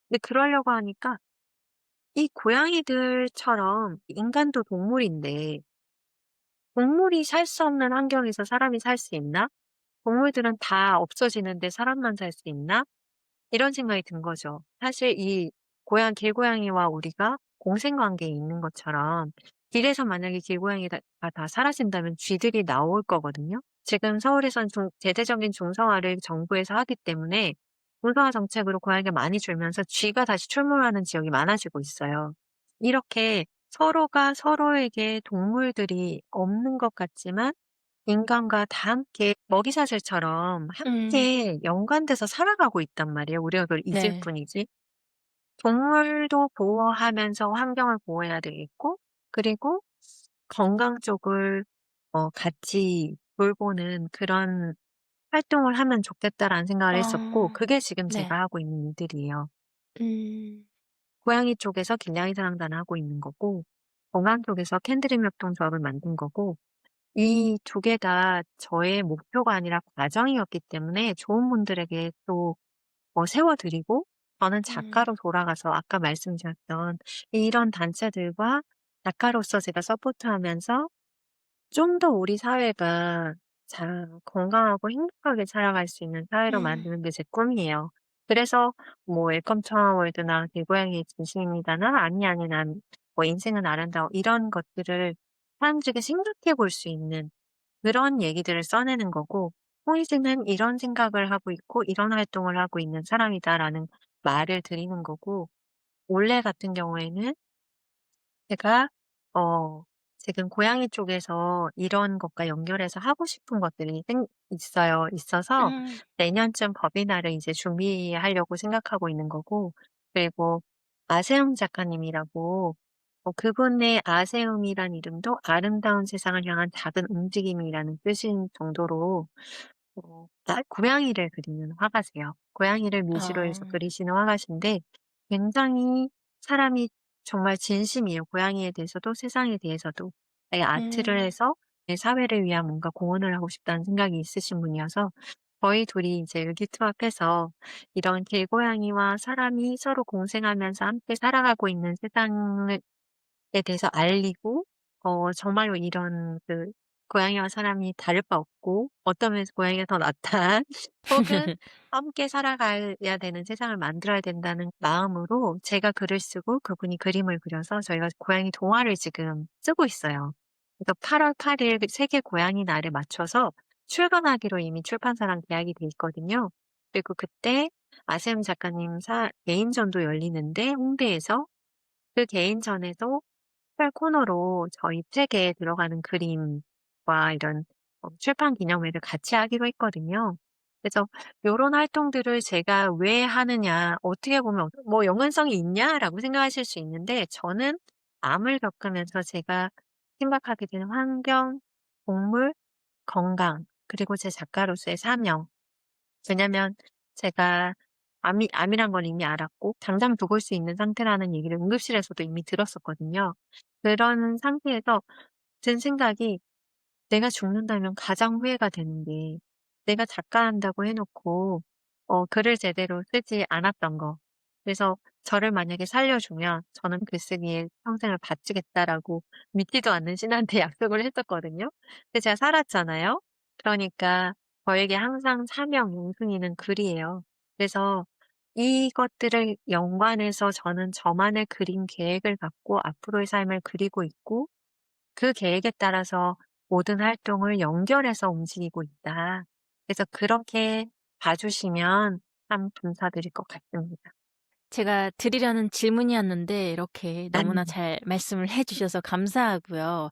근데 그러려고 하니까 이 고양이들처럼 인간도 동물인데 '동물이 살 수 없는 환경에서 사람이 살 수 있나? 동물들은 다 없어지는데 사람만 살 수 있나?' 이런 생각이 든 거죠. 사실 이 길고양이와 우리가 공생 관계에 있는 것처럼 길에서 만약에 길고양이가 다 사라진다면 쥐들이 나올 거거든요. 지금 서울에선 대대적인 중성화를 정부에서 하기 때문에 중성화 정책으로 고양이가 많이 줄면서 쥐가 다시 출몰하는 지역이 많아지고 있어요. 이렇게 서로가 서로에게 동물들이 없는 것 같지만 인간과 다 함께 먹이사슬처럼 음. 함께 연관돼서 살아가고 있단 말이에요. 우리가 그걸 잊을 네. 뿐이지. 동물도 보호하면서 환경을 보호해야 되겠고, 그리고 건강 쪽을 같이 돌보는 그런 활동을 하면 좋겠다라는 생각을 했었고, 아. 그게 지금 네. 제가 하고 있는 일들이에요. 음. 고양이 쪽에서 길냥이 사랑단을 하고 있는 거고, 건강 쪽에서 캔드림 협동조합을 만든 거고, 이 두 개 다 저의 목표가 아니라 과정이었기 때문에 좋은 분들에게 또 세워 드리고, 저는 음. 작가로 돌아가서 아까 말씀드렸던 이런 단체들과 작가로서 제가 서포트하면서 좀 더 우리 사회가 건강하고 행복하게 살아갈 수 있는 사회로 음. 만드는 게 제 꿈이에요. 그래서 뭐 웰컴 청아월드나 길고양이의 진심입니다나 아니 아니 난 뭐 인생은 아름다워, 이런 것들을 사람들에게 생각해 볼 수 있는 그런 얘기들을 써내는 거고, "호이즈는 이런 생각을 하고 있고 이런 활동을 하고 있는 사람이다."라는 말을 드리는 거고, 올해 같은 경우에는 제가 어 지금 고양이 쪽에서 이런 것과 연결해서 하고 싶은 것들이 있어서 음. 내년쯤 법인화를 이제 준비하려고 생각하고 있는 거고, 그리고 아세움 작가님이라고, 그분의 아세움이란 이름도 아름다운 세상을 향한 작은 움직임이라는 뜻인 정도로 고양이를 그리는 화가세요. 고양이를 묘지로 해서 아. 그리시는 화가신데, 굉장히 사람이 정말 진심이에요. 고양이에 대해서도 세상에 대해서도. 아트를 음. 해서 내 사회를 위한 뭔가 공헌을 하고 싶다는 생각이 있으신 분이어서 저희 둘이 이제 의기투합해서 이런 길고양이와 사람이 서로 공생하면서 함께 살아가고 있는 세상을 대해서 알리고, 정말로 이런 고양이와 사람이 다를 바 없고 어떤 면에서 고양이가 더 낫다. 혹은 함께 살아가야 되는 세상을 만들어야 된다는 마음으로 제가 글을 쓰고 그분이 그림을 그려서 저희가 고양이 동화를 지금 쓰고 있어요. 그래서 8월 8일 세계 고양이 날에 맞춰서 출간하기로 이미 출판사랑 계약이 돼 있거든요. 그리고 그때 아셈 작가님 개인전도 열리는데 홍대에서, 그 개인전에도 특별 코너로 저희 책에 들어가는 그림과 이런 출판 기념회를 같이 하기로 했거든요. 그래서 요런 활동들을 제가 왜 하느냐, 어떻게 보면 '뭐 연관성이 있냐?'라고 생각하실 수 있는데, 저는 암을 겪으면서 제가 생각하게 되는 환경, 동물, 건강, 그리고 제 작가로서의 사명. 왜냐면 제가 암이란 걸 이미 알았고 당장 죽을 수 있는 상태라는 얘기를 응급실에서도 이미 들었었거든요. 그런 상태에서 든 생각이 내가 죽는다면 가장 후회가 되는 게 내가 작가한다고 해 놓고 글을 제대로 쓰지 않았던 거. 그래서 저를 만약에 살려주면 저는 글쓰기에 평생을 바치겠다라고 믿지도 않는 신한테 약속을 했었거든요. 근데 제가 살았잖아요. 그러니까 저에게 항상 사명, 용순이는 글이에요. 그래서 이것들을 연관해서 저는 저만의 그림 계획을 갖고 앞으로의 삶을 그리고 있고 그 계획에 따라서 모든 활동을 연결해서 움직이고 있다. 그래서 그렇게 봐 주시면 참 감사드릴 것 같습니다. 제가 드리려는 질문이었는데 이렇게 너무나 아닙니다. 잘 말씀을 해 주셔서 감사하고요.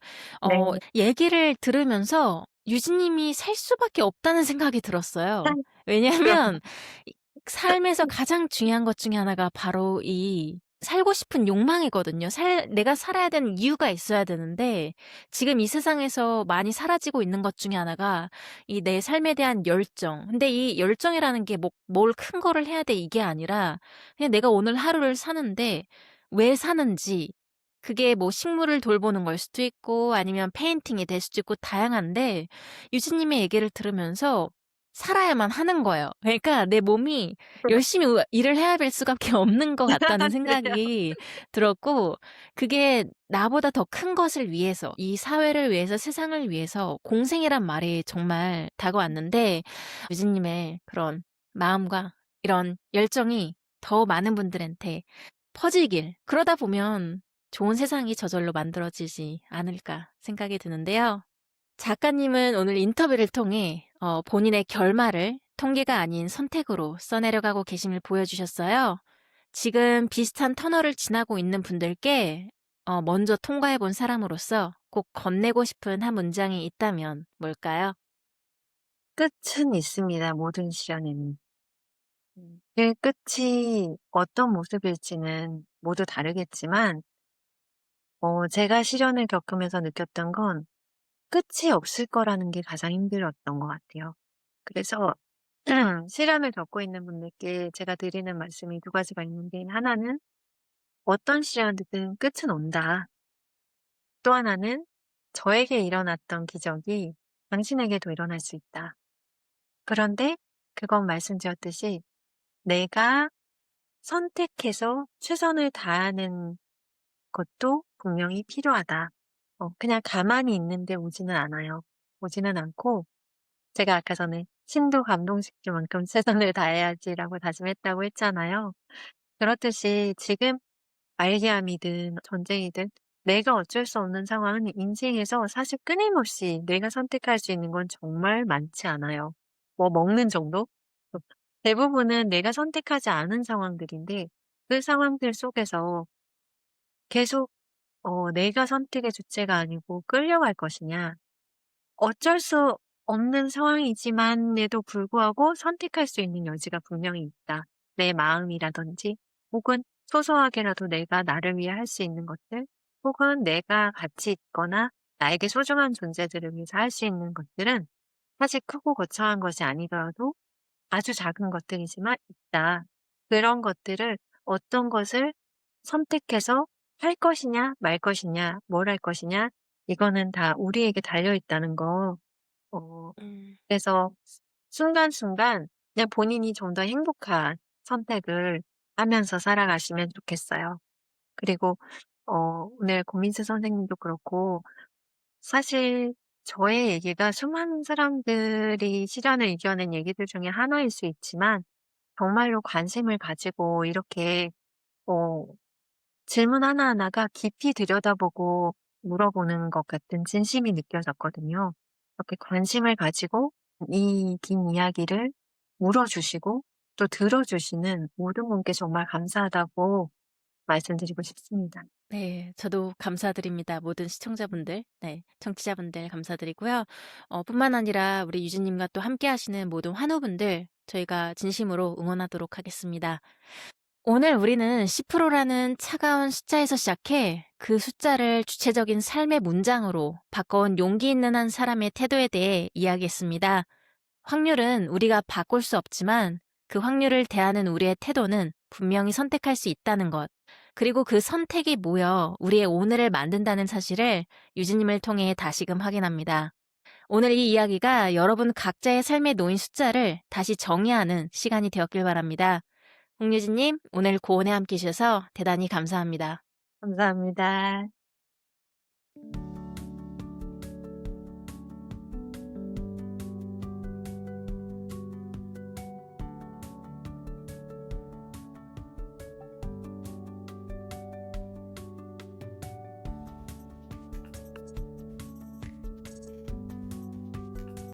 네. 얘기를 들으면서 유진님이 살 수밖에 없다는 생각이 들었어요. 그럼 왜냐하면 이 삶에서 가장 중요한 것 중에 하나가 바로 이 살고 싶은 욕망이거든요. 내가 살아야 되는 이유가 있어야 되는데 지금 이 세상에서 많이 사라지고 있는 것 중에 하나가 이 내 삶에 대한 열정. 근데 이 열정이라는 게 뭐 뭘 큰 거를 해야 돼 이게 아니라 그냥 내가 오늘 하루를 사는데 왜 사는지 그게 뭐 식물을 돌보는 걸 수도 있고 아니면 페인팅이 될 수도 있고 다양한데 유진님의 얘기를 들으면서 살아야만 하는 거예요. 그러니까 내 몸이 열심히 일을 해야 될 수밖에 없는 것 같다는 그래요. 생각이 들었고 그게 나보다 더 큰 것을 위해서 이 사회를 위해서 세상을 위해서 공생이란 말이 정말 다가왔는데 유진님의 그런 마음과 이런 열정이 더 많은 분들한테 퍼지길 그러다 보면 좋은 세상이 저절로 만들어지지 않을까 생각이 드는데요. 작가님은 오늘 인터뷰를 통해 본인의 결말을 통계가 아닌 선택으로 써내려가고 계심을 보여주셨어요. 지금 비슷한 터널을 지나고 있는 분들께 먼저 통과해 본 사람으로서 꼭 건네고 싶은 한 문장이 있다면 뭘까요? 끝은 있습니다, 모든 시련에는. 그 끝이 어떤 모습일지는 모두 다르겠지만 제가 시련을 겪으면서 느꼈던 건 끝이 없을 거라는 게 가장 힘들었던 것 같아요. 그래서 시련을 겪고 있는 분들께 제가 드리는 말씀이 두 가지가 있는데 하나는 "어떤 시련이든 끝은 온다." 또 하나는 "저에게 일어났던 기적이 당신에게도 일어날 수 있다." 그런데 그건 말씀드렸듯이 내가 선택해서 최선을 다하는 것도 분명히 필요하다. 그냥 가만히 있는데 오지는 않아요. 오지는 않고 제가 아까 전에 "신도 감동시킬 만큼 최선을 다해야지."라고 다짐했다고 했잖아요. 그렇듯이 지금 말기암이든 전쟁이든 내가 어쩔 수 없는 상황은 인생에서 사실 끊임없이 내가 선택할 수 있는 건 정말 많지 않아요. 뭐 먹는 정도? 대부분은 내가 선택하지 않은 상황들인데 그 상황들 속에서 계속 내가 선택의 주체가 아니고 끌려갈 것이냐 어쩔 수 없는 상황이지만에도 불구하고 선택할 수 있는 여지가 분명히 있다. 내 마음이라든지 혹은 소소하게라도 내가 나를 위해 할 수 있는 것들 혹은 내가 가치 있거나 나에게 소중한 존재들을 위해서 할 수 있는 것들은 사실 크고 거창한 것이 아니더라도 아주 작은 것들이지만 있다. 그런 것들을 어떤 것을 선택해서 할 것이냐 말 것이냐 뭘 할 것이냐 이거는 다 우리에게 달려 있다는 거 어 음. 그래서 순간순간 그냥 본인이 좀 더 행복한 선택을 하면서 살아가시면 좋겠어요. 그리고 오늘 고민수 선생님도 그렇고 사실 저의 얘기가 수많은 사람들이 시련을 이겨낸 얘기들 중에 하나일 수 있지만 정말로 관심을 가지고 이렇게 어 질문 하나하나가 깊이 들여다보고 물어보는 것 같은 진심이 느껴졌거든요. 이렇게 관심을 가지고 이 긴 이야기를 물어주시고 또 들어주시는 모든 분께 정말 감사하다고 말씀드리고 싶습니다. 네. 저도 감사드립니다. 모든 시청자분들, 네, 청취자분들 감사드리고요. 뿐만 아니라 우리 유진님과 또 함께 하시는 모든 환우분들 저희가 진심으로 응원하도록 하겠습니다. 오늘 우리는 10%라는 차가운 숫자에서 시작해 그 숫자를 주체적인 삶의 문장으로 바꿔온 용기 있는 한 사람의 태도에 대해 이야기했습니다. 확률은 우리가 바꿀 수 없지만 그 확률을 대하는 우리의 태도는 분명히 선택할 수 있다는 것. 그리고 그 선택이 모여 우리의 오늘을 만든다는 사실을 유진님을 통해 다시금 확인합니다. 오늘 이 이야기가 여러분 각자의 삶에 놓인 숫자를 다시 정의하는 시간이 되었길 바랍니다. 홍유진님, 오늘 고온에 함께 해주셔서 대단히 감사합니다. 감사합니다.